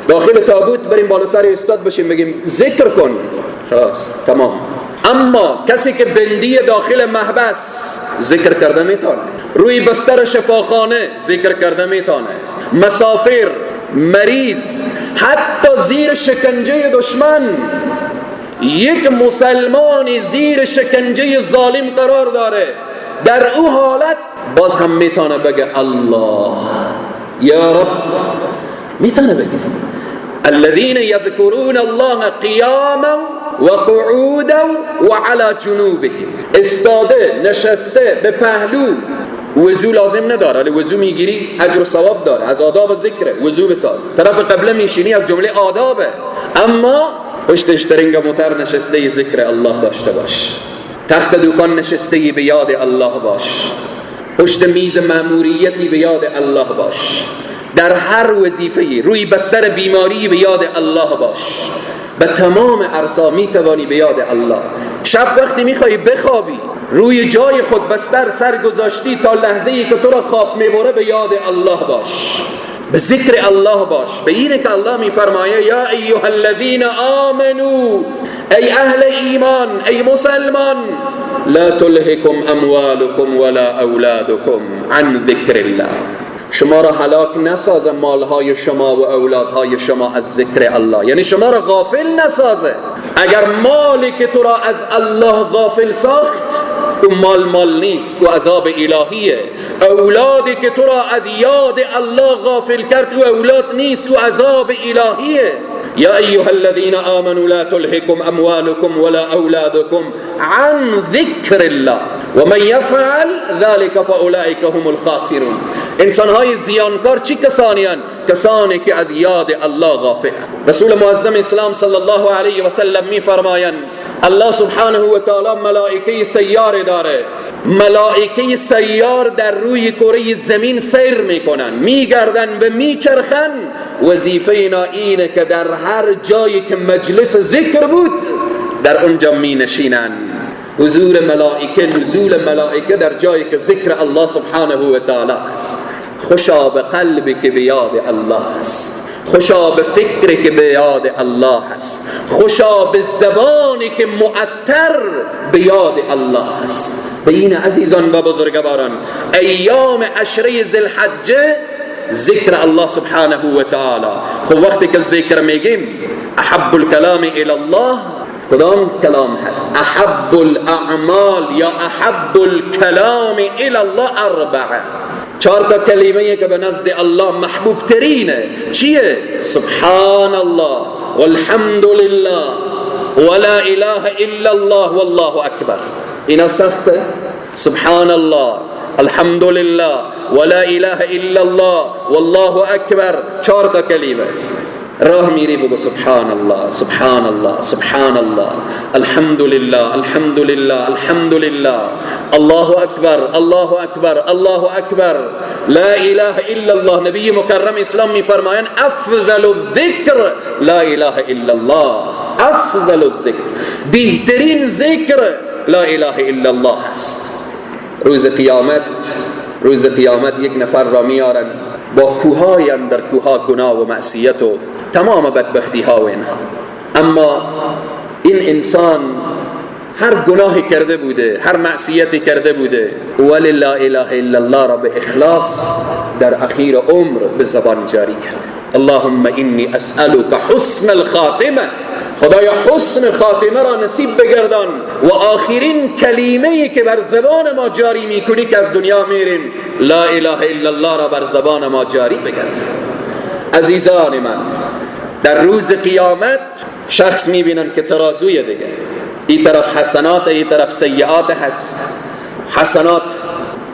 داخل تابوت بریم بالا سر استاد بشیم بگیم ذکر کن، خلاص تمام. اما کسی که بندی داخل محبس ذکر کرده میتونه، روی بستر شفاخانه ذکر کرده میتونه، مسافر، مریض، حتی زیر شکنجه دشمن، یک مسلمانی زیر شکنجه ظالم قرار داره، در او حالت باز هم میتونه بگه الله یا رب، میتونه بگه الذين يذكرون الله قياما وقعودا وعلى جنوبهم. استاده، نشسته، به پهلو. وضو لازم نداره، ولی وضو میگیری اجر و ثواب داره، از آداب ذکره. وضو بساز، طرف قبله میشینی، از جمله آدابه. اما پشت اشترینگ موتر نشسته ذکر الله داشته باش، تخت دکان نشسته به یاد الله باش، پشت میز مأموریتی به یاد الله باش، در هر وظیفه‌ای، روی بستر بیماری به یاد الله باش. به تمام عرصا میتوانی به یاد الله. شب وقتی میخوای بخوابی، روی جای خود بستر سر گذاشتی، تا لحظه‌ای که تو را خواب میبره به یاد الله باش، به ذکر الله باش. به اینه که الله میفرمایه یا ایها الذین آمنو، ای اهل ایمان، ای مسلمان، لا تلهکم اموالکم ولا اولادکم عن ذکر الله. شما را هلاک نسازه مالهای شما و اولادهای شما از ذکر الله، یعنی شما را غافل نسازه. اگر مالی که تو را از الله غافل ساخت، اون مال نیست و عذاب الهیه. اولادی که تو را از یاد الله غافل کرد، او اولاد نیست و عذاب الهیه. یا ایها الذین آمنوا لا تلهکم اموالکم ولا اولادکم عن ذکر الله و من یفعل ذلك فاولئک هم الخاسرون. انسانهای زیانکار چی کسانی هستند؟ کسانی که از یاد الله غافلند. رسول معظم اسلام صلی الله علیه و سلم می فرمایند الله سبحانه و تعالی ملائکه سیار داره. ملائکه سیار در روی کره زمین سیر میکنن، میگردن و میچرخن. وظیفه اینا اینه که در هر جایی که مجلس ذکر بود در اونجا می نشینن. حضور ملائکه، نزول ملائکه در جایی که ذکر الله سبحانه و تعالی است. خوشا به قلبی که به یاد الله است، خوشا به فکری که به یاد الله است، خوشا به زبانی که معطر به یاد الله است. به این عزیزان و بزرگواران، ایام عشره ذی الحجه ذکر الله سبحانه و تعالی. خب وقتی که ذکر میگیم احب الکلام الی الله، کدام کلام هست؟ احب الاعمال یا احب الکلام الی الله اربعه. 4 تا کلمه که به نزد الله محبوب ترینه چیه؟ سبحان الله والحمد لله ولا اله الا الله والله اکبر. اینا سخته؟ سبحان الله، الحمد لله، ولا اله الا الله، والله اکبر. 4 تا کلمه. راه میری بگو سبحان الله، سبحان الله، سبحان الله، الحمد لله، الحمد لله، الحمد لله، الله اکبر، الله اکبر، الله اکبر، لا اله الا الله. نبی مکرم اسلام میفرمایند افضل الذکر لا اله الا الله. افضل الذکر، بهترین ذکر لا اله الا الله است. روز قیامت یک نفر را میارن با کوههای اندر کوها گناه و معصیت و تمام بدبختی ها و اینها، اما این انسان هر گناهی کرده بوده، هر معصیتی کرده بوده، ولی لا اله الا الله را به اخلاص در اخیر عمر به زبان جاری کرده. اللهم انی اسألک حسن الخاتمه، خدایا حسن خاتمه را نصیب بگردان و آخرین کلمه‌ای که بر زبان ما جاری میکنی که از دنیا میریم لا اله الا الله را بر زبان ما جاری بگردان. عزیزان من، در روز قیامت شخص میبینن که ترازوی دیگه، این طرف حسنات، این طرف سیئات هست. حسنات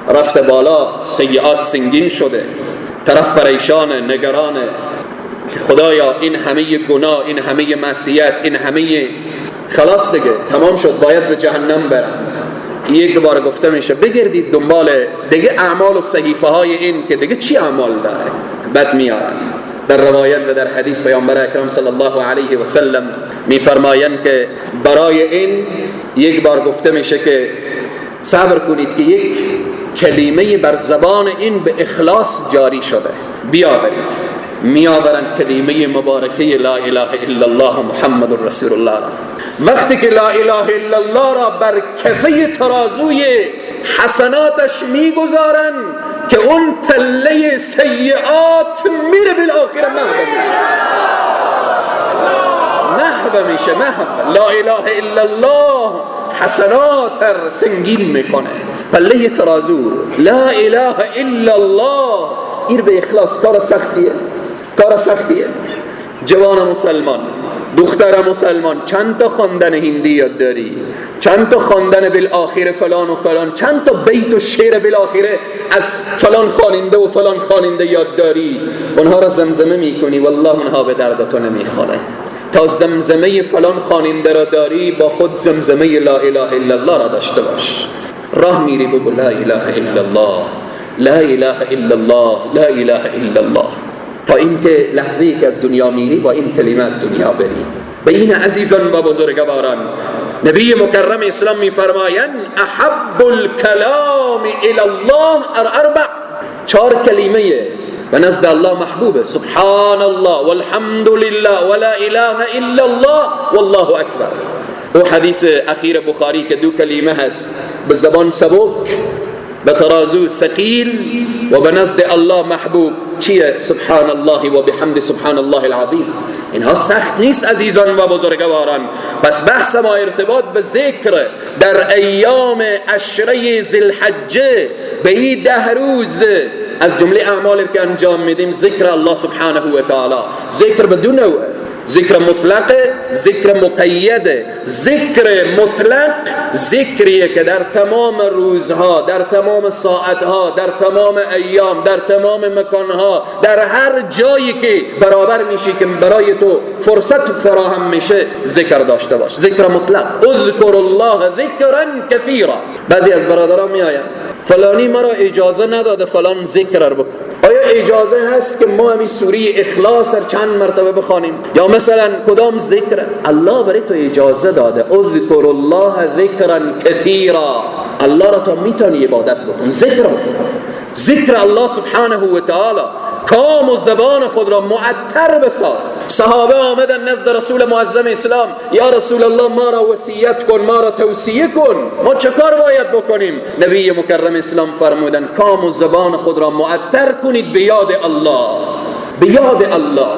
رفته بالا، سیئات سنگین شده. طرف پریشانه، نگرانه که خدایا این همه گناه، این همه معصیت، این همه خلاص دیگه تمام شد، باید به جهنم برم. یک بار گفته میشه بگردید دنبال دیگه اعمال و صحیفه های این که دیگه چی اعمال داره، بد میارن. در روایت و در حدیث پیامبر اکرم صلی الله علیه و سلم میفرمایند که برای این یک بار گفته میشه که صبر کنید که یک کلمه بر زبان این به اخلاص جاری شده، بیاورید. میآورند کلمه مبارکه لا اله الا الله محمد رسول الله را. وقتی که لا اله الا الله را بر کفه ترازوی حسناتش میگذارن که اون پله سیئات میره بالاخره محو میشه. لا اله الا الله حسنات را سنگین میکنه. پله ترازو لا اله الا الله، این به اخلاص کار سختیه. جوان مسلمان، دختر مسلمان، چند تا خواندن هندی یاد داری؟ چند تا خواندن بالاخره فلان و فلان؟ چند تا بیت و شعر بالاخره از فلان خواننده و فلان خواننده یاد داری؟ اونها را زمزمه میکنی، والله اونها به درد تو نمیخوره. تا زمزمه فلان خواننده را داری، با خود زمزمه لا اله الا الله را داشته باش. راه میری بگو لا اله الا الله، لا اله الا الله، لا اله الا الله، تا اینکه لحظه‌ای که از دنیا میری با این کلمه از دنیا بری. به این عزیزان و بزرگواران، نبی مکرم اسلام میفرمایند احب الکلام الی الله اربع، 4 کلمه به نزد الله محبوبه. سبحان الله والحمد لله ولا اله الا الله والله اکبر. او حدیث اخیر بخاری که 2 کلمه هست، به زبان سبک، به ترازو ثقیل و به نزد الله محبوب. چیه؟ سبحان الله و بحمد سبحان الله العظیم. اینها سخت نیست عزیزان و بزرگواران. پس بحث ما ارتباط به ذکر در ایام عشره ذی الحجه، به این 10 روز از جمله اعمالی که انجام میدیم ذکر الله سبحانه و تعالی. ذکر بدون نوع، ذکر مطلق، ذکر مقید. ذکر مطلق ذکریه که در تمام روزها، در تمام ساعتها، در تمام ایام، در تمام مکانها، در هر جایی که برابر میشی که برای تو فرصت فراهم میشه ذکر داشته باش. ذکر مطلق. اذکر الله ذکرا کثیرا. بعضی از برادران میآیند فلانی مرا اجازه نداده فلان ذکر رو بکن. آیا اجازه هست که ما همین سوره اخلاص رو چند مرتبه بخوانیم؟ یا مثلا کدام ذکر؟ الله برای تو اجازه داده اذکر الله ذکرا کثیرا. الله را تو میتونی عبادت بکن، ذکر بکن. ذکر الله سبحانه و تعالی. کام و زبان خود را معطر بساز. صحابه آمدن نزد رسول معظم اسلام، یا رسول الله ما را وصیت کن، ما را توصیه کن، ما چه کار باید بکنیم؟ نبی مکرم اسلام فرمودن کام و زبان خود را معطر کنید به یاد الله. به یاد الله.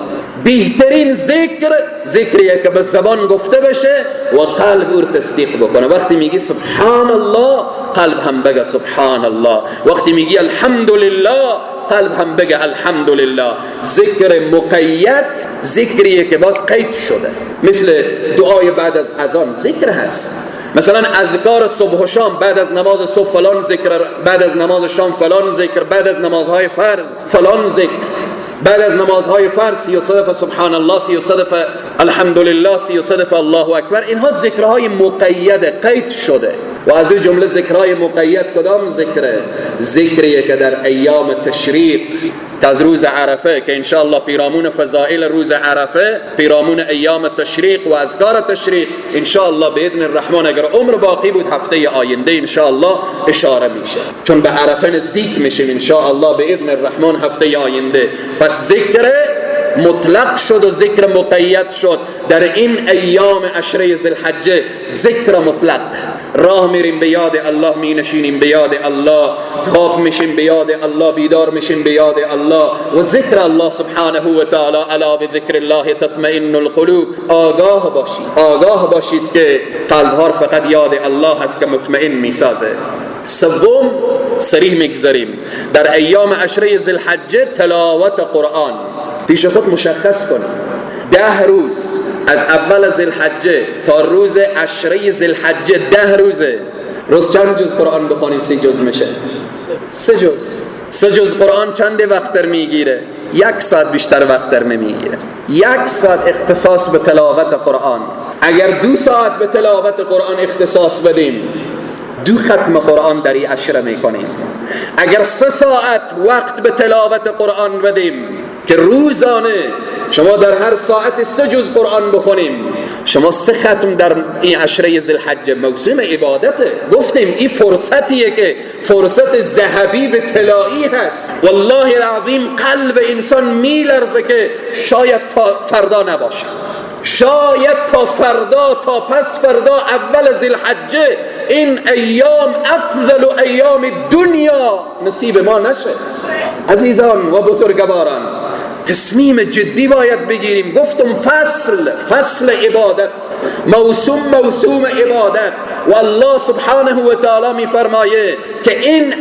بهترین ذکر ذکریه که به زبان گفته بشه و قلب او تصدیق بکنه. وقتی میگی سبحان الله قلب هم بگه سبحان الله. وقتی میگی الحمدلله قلب هم بگه الحمدلله. ذکر مقید ذکریه که باز قید شده، مثل دعای بعد از اذان ذکر هست. مثلا اذکار صبح و شام، بعد از نماز صبح فلان ذکر، بعد از نماز شام فلان ذکر، بعد از نمازهای فرض فلان ذکر، بعد از نمازهای فرض 33 دفعه سبحان الله، 33 دفعه الحمدلله، 33 دفعه الله اکبر. اینها ذکرهای مقید قید شده. و از این جمله ذکرهای مقید کدام ذکره؟ ذکریه که در ایام تشریق، که از روز عرفه، که انشاءالله پیرامون فضائل روز عرفه، پیرامون ایام تشریق و اذکار تشریق انشاءالله باذن الرحمن اگر عمر باقی بود هفته آینده انشاءالله اشاره میشه، چون به عرفه نزدیک میشیم انشاءالله باذن الرحمن هفته آینده. پس ذکر مطلق شد و ذکر مقید شد. در این ایام عشره ذوالحجه ذکر مطلق، راه میریم به یاد الله، می نشینیم به یاد الله، خواب میشیم به یاد الله، بیدار میشیم به یاد الله. و ذکر الله سبحانه و تعالی. الا بذکر الله تطمئن القلوب. آگاه باشید که قلبها فقط یاد الله هست که مطمئن میسازه. سوم صریح میگذاریم در ایام عشره ذوالحجه تلاوت قرآن. پیش خود مشخص کنید 10 روز از اول ذوالحجه تا روز عشره ذوالحجه 10 روزه. روز چند جز قرآن بخونیم؟ 3 جز میشه. 3 جز قرآن چند وقت میگیره؟ 1 ساعت بیشتر وقت نمیگیره. 1 ساعت اختصاص به تلاوت قرآن. اگر 2 ساعت به تلاوت قرآن اختصاص بدیم 2 ختم قرآن در این عشره میکنیم. اگر 3 ساعت وقت به تلاوت قرآن بدیم که روزانه شما در هر ساعت 3 جز قرآن بخونیم، شما 3 ختم در این عشره ذوالحجه. موسم عبادته. گفتیم این فرصتیه که فرصت ذهبی به طلایی هست. والله العظیم قلب انسان میلرزه که شاید تا فردا نباشه، شاید تا فردا، تا پس فردا اول ذوالحجه این ایام افضل ایام دنیا نصیب ما نشه. عزیزان و بزرگواران تصمیم جدی باید بگیریم. گفتم فصل عبادت، موسم عبادت. و الله سبحانه و تعالی می فرمایه که این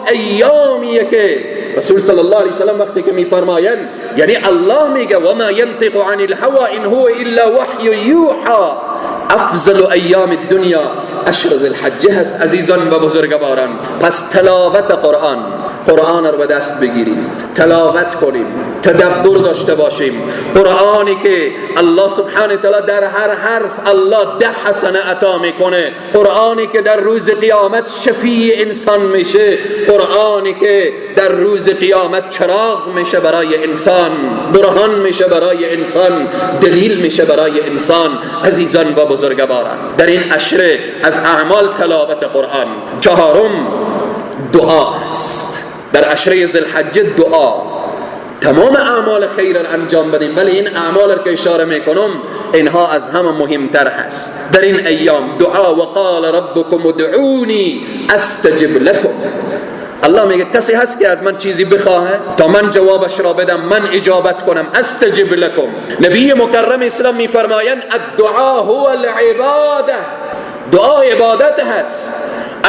ایامیه که رسول صلی الله علیه وسلم وقتی که می فرماین، یعنی الله میگه و ما ینطق عن الهوى ان هو الا وحی یوحى. افضل ایام الدنیا عشر ذوالحجه هست. عزیزان و بزرگواران، پس تلاوت قرآن رو به دست بگیریم، تلاوت کنیم، تدبر داشته باشیم. قرآنی که الله سبحانه تعالی در هر حرف الله 10 حسنه عطا میکنه، قرآنی که در روز قیامت شفیع انسان میشه، قرآنی که در روز قیامت چراغ میشه برای انسان، برهان میشه برای انسان، دلیل میشه برای انسان. عزیزان و بزرگواران، در این عشره از اعمال تلاوت قرآن. 4 دعا است. در عشره ذوالحجه دعا، تمام اعمال خیر را انجام بدیم، ولی این اعمال را که اشاره میکنم اینها از همه مهمتر هست در این ایام. دعا. و قال ربکم ادعونی استجب لکم. الله میگه کسی هست که از من چیزی بخواهه تا من جوابش را بدم، من اجابت کنم. استجب لکم. نبی مکرم اسلام میفرمایند الدعا هو العباده. دعا عبادت هست.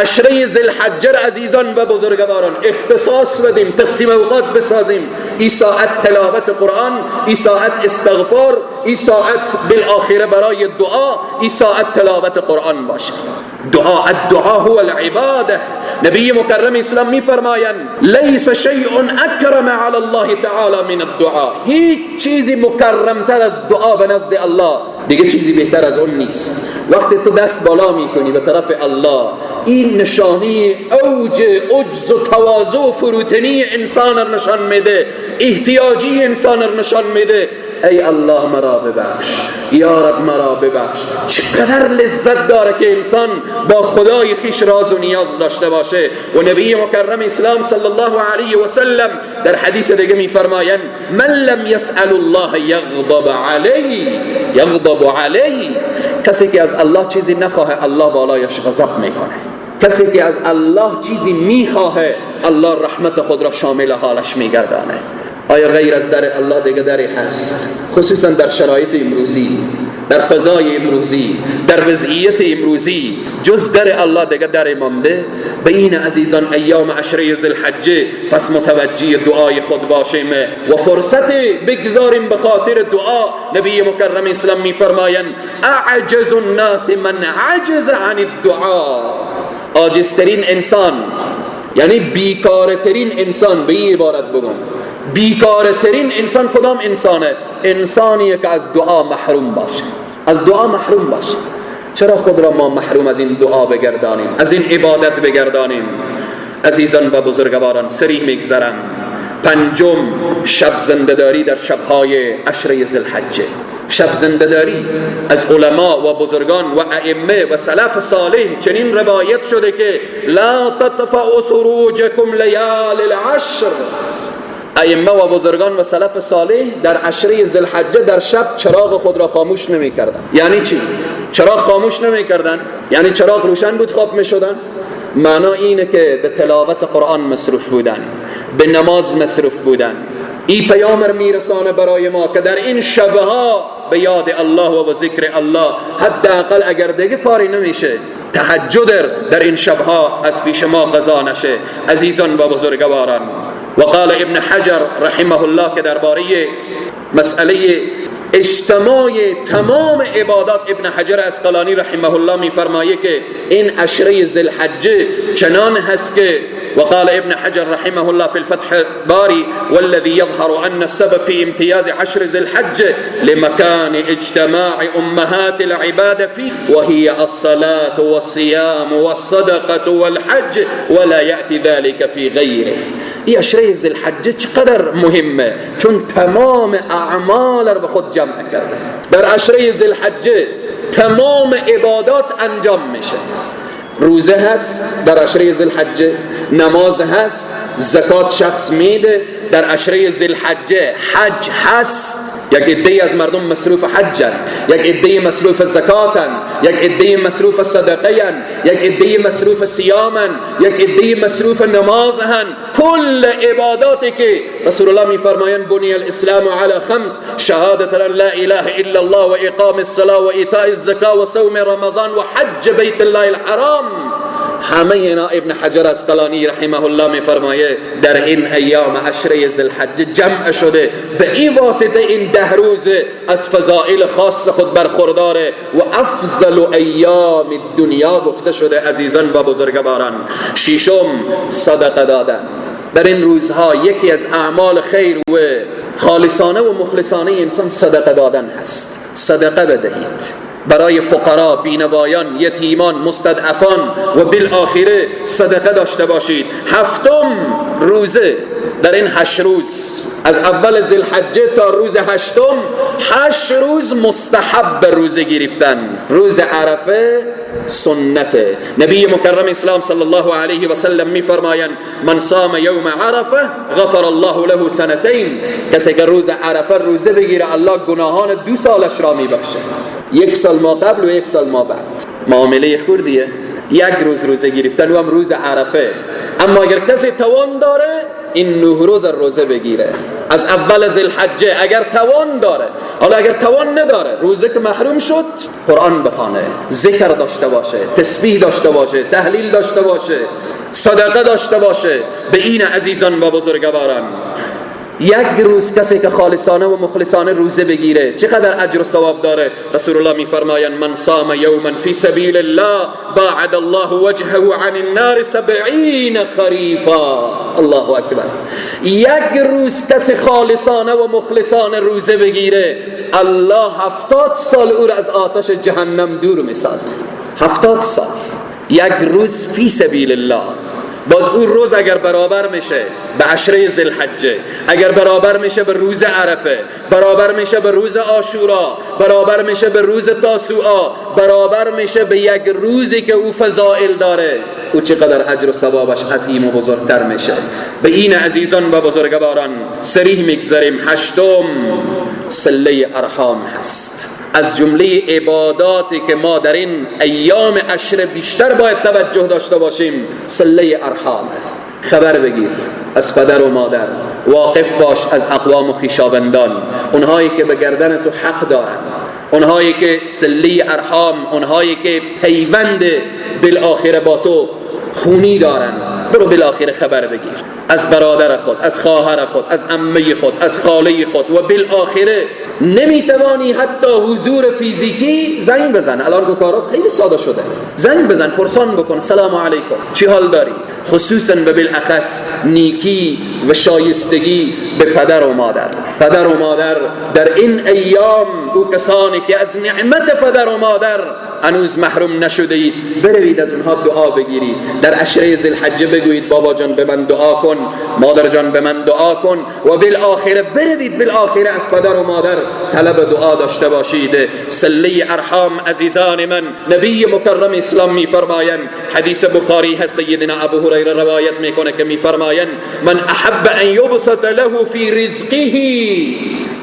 عشره ذوالحجه عزیزان و بزرگواران اختصاص بدیم، تقسیم اوقات بسازیم. این ساعت تلاوت قرآن، این ساعت استغفار، این ساعت بالاخره برای دعا، این ساعت تلاوت قرآن باشه. دعا، الدعا هو العباده. نبی مکرم اسلام میفرمایند لیس شیء اکرم علی الله تعالی من الدعاء. هیچ چیزی مکرمتر از دعا به نزد الله دیگه چیزی بهتر از اون نیست. وقتی تو دست بالا میکنی به طرف الله، این نشانی اوج عجز و تواضع و فروتنی انسان را نشان میده، احتیاجی انسان را نشان میده. ای الله مرا ببخش، یا رب مرا ببخش. چقدر لذت داره که انسان با خدای خویش راز و نیاز داشته باشه. و نبی مکرم اسلام صلی الله علیه و سلم در حدیث دیگه میفرمایند من لم یسأل الله یغضب علیه. کسی که از الله چیزی نخواهه الله بالایش غضب میکنه. کسی که از الله چیزی میخواهه الله رحمت خود را شامل حالش میگردانه. آیا غیر از در الله دیگه دری هست؟ خصوصا در شرایط امروزی، در فضای امروزی، در وضعیت امروزی جز در الله دیگه در مانده؟ به این عزیزان ایام عشره ذوالحجه پس متوجه دعای خود باشیم و فرصت بگذاریم به خاطر دعا. نبی مکرم اسلام میفرمایند اعجز الناس من عجز عن الدعاء. عاجزترین انسان یعنی بیکارترین انسان، به این عبارت بگم بیکارترین انسان کدام انسانه؟ انسانیه که از دعا محروم باشه، از دعا محروم باشه. چرا خود را ما محروم از این دعا بگردانیم، از این عبادت بگردانیم؟ عزیزان و بزرگواران سریع میگذرم. پنجم، شب زنده‌داری در شب‌های عشره ذوالحجه. شب زنده‌داری از علما و بزرگان و ائمه و سلف صالح چنین روایت شده که لا تطفئوا سروجکم لیال العشر. ائمه و بزرگان و سلف صالح در عشره ذوالحجه در شب چراغ خود را خاموش نمی‌کردند. یعنی چی؟ چراغ خاموش نمی‌کردند یعنی چراغ روشن بود خواب می‌شدند. معنا اینه که به تلاوت قرآن مصروف بودن، به نماز مصروف بودن. این پیامر میرسانه برای ما که در این شبها به یاد الله و ذکر الله، حداقل اگر دیگه کاری نمیشه تهجد در این شبها از پیش ما قضا نشه. عزیزان و بزرگواران، وقال ابن حجر رحمه الله که درباره مسئله اجتماع تمام عبادات ابن حجر اسقلانی رحمه الله میفرمایه که این عشره ذوالحجه چنان هست که وقال ابن حجر رحمه الله في الفتح باري والذي يظهر أن السبب في امتياز عشر ذي الحجة لمكان اجتماع أمهات العبادة فيه وهي الصلاة والصيام والصدقة والحج ولا يأتي ذلك في غيره. این عشره ذی الحجه چقدر مهمه، چون تمام اعمال را به خود جمع کرده. در عشره ذی الحجه تمام عبادات انجام میشه. روزه هست در عشره ذی الحجه، نماز هست، زکات شخص میده. در عشره ذی الحجه حج هست، یک عده از مردم مصروف حجن، یک عده مصروف زکاتن، یک عده مصروف صدقهن، یک عده مصروف صیامن، یک عده مصروف نمازهن. کل عباداتی که رسول الله میفرمایند بنی الاسلام علی خمس شهادت ان لا اله الا الله و اقام الصلاه و ایتاء الزکات و صوم رمضان و حج بیت الله الحرام، همه اینا ابن حجر اسقلانی رحمه الله میفرمایه در این ایام عشره ذی الحجه جمع شده. به این واسطه این 10 روز از فضائل خاص خود برخورداره و افضل ایام دنیا گفته شده. عزیزان و بزرگواران، ششم، صدقه دادن. در این روزها یکی از اعمال خیر و خالصانه و مخلصانه انسان صدقه دادن هست. صدقه بدهید برای فقرا، بینوایان، یتیمان، مستضعفان و بالآخره صدقه داشته باشید. هفتم، روزه. در این 8 روز از اول ذی الحجه تا روز 8م 8 روز مستحب روزه گرفتن. روز عرفه سنته. نبی مکرم اسلام صلی الله علیه و سلم میفرمایند من صام یوم عرفه غفر الله له سنتین. کسی که روز عرفه روزه بگیره الله گناهان 2 سالش را میبخشه، 1 سال ما قبل و 1 سال ما بعد. معامله خوردیه 1 روز روزه گرفتن و هم روز عرفه. اما اگر کسی توان داره این 9 روز روزه بگیره از اول ذوالحجه اگر توان داره. حالا اگر توان نداره، روزه که محروم شد، قرآن بخونه، ذکر داشته باشه، تسبیح داشته باشه، تهلیل داشته باشه، صدقه داشته باشه. به این عزیزان و بزرگواران، یک روز کسی که خالصانه و مخلصانه روزه بگیره چقدر اجر و ثواب داره؟ رسول الله میفرمایند من صام یوما فی سبیل الله باعد الله وجهه عن النار 70 خریفا. الله اکبر. یک روز کسی خالصانه و مخلصانه روزه بگیره، الله 70 سال او را از آتش جهنم دور میسازه. 70 سال. یک روز فی سبیل الله. باز اون روز اگر برابر میشه به عشره ذوالحجه، اگر برابر میشه به روز عرفه، برابر میشه به روز عاشورا، برابر میشه به روز تاسوعا، برابر میشه به یک روزی که او فضائل داره، او چقدر اجر و ثوابش عظیم و بزرگتر میشه. به این عزیزان و بزرگواران صریح میگذاریم. 8م صله ارحام هست. از جمله عباداتی که ما در این ایام عشر بیشتر باید توجه داشته باشیم صله ارحام. خبر بگیر از پدر و مادر، واقف باش از اقوام و خویشاوندان، اونهایی که به گردن تو حق دارن، اونهایی که صله ارحام، اونهایی که پیوند بالآخره با تو خونی دارن. برو بالآخره خبر بگیر از برادر خود، از خواهر خود، از عمه خود، از خاله خود، و بالآخره نمیتوانی حتی حضور فیزیکی زنگ بزن. الان که کارا خیلی ساده شده، زنگ بزن، پرسان بکن، سلام علیکم، چی حال داری؟ خصوصا و بالاخص نیکی و شایستگی به پدر و مادر. پدر و مادر در این ایام، او کسانی که از نعمت پدر و مادر هنوز محروم نشده اید، بروید از اونها دعا بگیرید. در عشره ذوالحجه بگویید بابا جان به من دعا کن، مادر جان به من دعا کن، و بالآخره بروید بالآخره از پدر و مادر طلب دعا داشته باشید. صله ارحام عزیزان من، نبی مکرم اسلام میفرمایند، حدیث بخاری هست، سیدنا ابو هریره روایت میکنه که میفرمایند من احب ان یبسط له فی رزقه،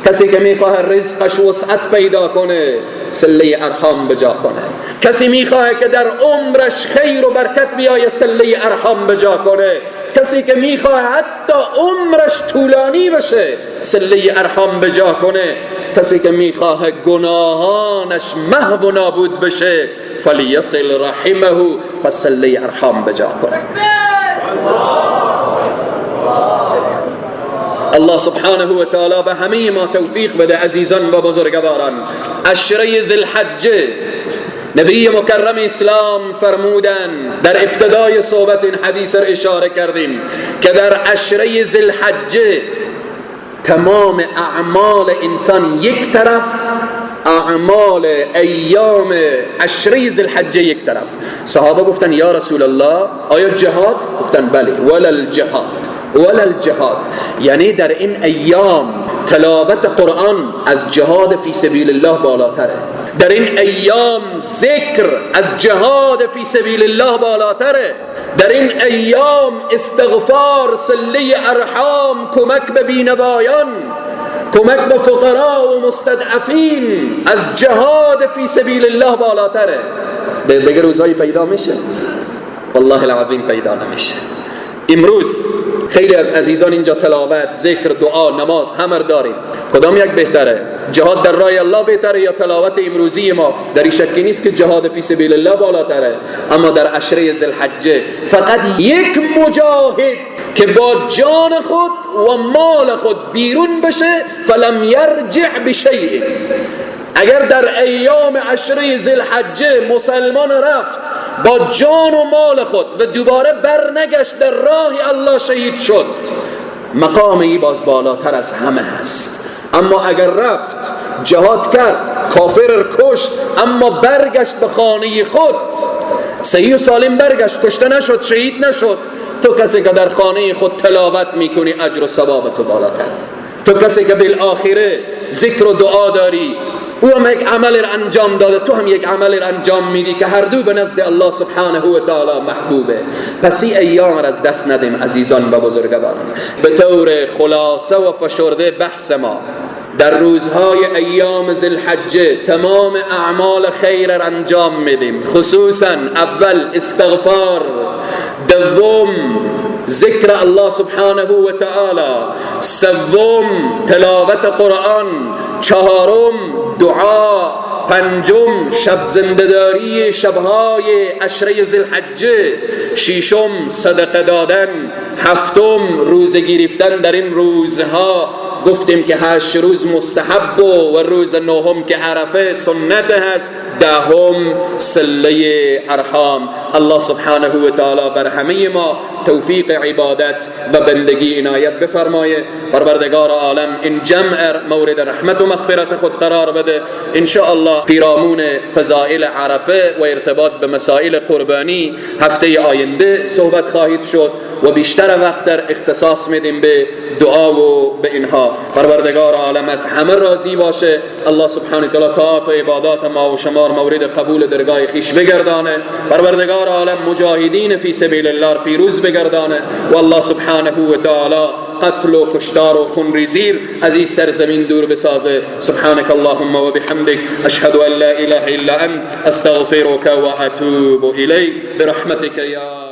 کسی که میخواه رزقش وسعت پیدا کنه صله ارحام بجا کنه. کسی میخواه که در عمرش خیر و برکت بیایه صله ارحام بجا کنه. کسی که میخواه حتی عمرش طولانی بشه صله ارحام بجا کنه. کسی که میخواه گناهانش محو و نابود بشه فلیصل رحمه، پس صله ارحام بجا کنه. الله سبحانه و تعالی به همه ما توفیق بده عزیزان و بزرگواران. عشره ذوالحجه، نبی مکرم اسلام فرمودن، در ابتدای صحبت این حدیث را اشاره کردیم که در عشره ذوالحجه تمام اعمال انسان یک طرف، اعمال ایام عشره ذوالحجه یک طرف. صحابه گفتن یا رسول الله آیا جهاد؟ گفتن بله. ولا الجهاد، ولا الجهاد. یعنی در این ایام تلاوت قرآن از جهاد فی سبیل الله بالاتره. در این ایام ذکر از جهاد فی سبیل الله بالاتره. در این ایام استغفار، صله ارحام، کمک به بینوایان، کمک به فقرا و مستضعفین از جهاد فی سبیل الله بالاتره. دیگه روزایی پیدا میشه؟ والله العظیم پیدا نمیشه. امروز خیلی از عزیزان اینجا تلاوت، ذکر، دعا، نماز همه داریم. کدام یک بهتره؟ جهاد در راه الله بهتره یا تلاوت امروزی ما؟ در این شکی نیست که جهاد فی سبیل الله بالاتره. اما در عشره ذوالحجه فقط یک مجاهد که با جان خود و مال خود بیرون بشه فلم یرجع بشیء. اگر در ایام عشره ذوالحجه مسلمان رفت با جان و مال خود و دوباره برنگشت در راه الله شهید شد، مقامی باز بالاتر از همه هست. اما اگر رفت جهاد کرد، کافر کشت، اما برگشت به خانه خود، صحیح و سالم برگشت، کشته نشد، شهید نشد، تو کسی که در خانه خود تلاوت میکنی اجر و ثواب تو بالاتر. تو کسی که بالآخره ذکر و دعا داری، او هم یک عمل را انجام داده، تو هم یک عمل را انجام میدی که هر دو به نزد الله سبحانه و تعالی محبوبه. پس این ایام را از دست ندیم عزیزان و بزرگواران. به طور خلاصه و فشرده بحث ما در روزهای ایام ذوالحجه تمام اعمال خیر را انجام میدیم، خصوصا اول استغفار، دوم ذکر الله سبحانه و تعالی، سوم تلاوت قرآن، چهارم دعا، پنجم شب زنده‌داری شبهای عشره ذوالحجه، ششم صدقه دادن، هفتم روزه گرفتن در این روزها، گفتیم که 8 روز مستحب و روز نهم که عرفه سنت هست، دهم صله ارحام. الله سبحانه و تعالی بر همه ما توفیق عبادت و بندگی عنایت بفرمایه. پروردگار عالم این جمع مورد رحمت و مغفرت خود قرار بده. ان شاء الله پیرامون فضائل عرفه و ارتباط به مسائل قربانی هفته آینده صحبت خواهید شد و بیشتر وقت در اختصاص میدیم به دعا و به اینها. پروردگار عالم از همه راضی باشه. الله سبحانه و تعالی طاعات و عبادات ما و شما مورد قبول درگاه خویش بگردانه. پروردگار عالم مجاهدین فی سبیل الله پیروز بگردانه و الله سبحانه و تعالی قتل و کشتار و خونریزی از این سرزمین دور بسازه. سبحانك اللهم و بحمدک، اشهد ان لا اله الا انت، استغفرك و اتوب الیک برحمتك یا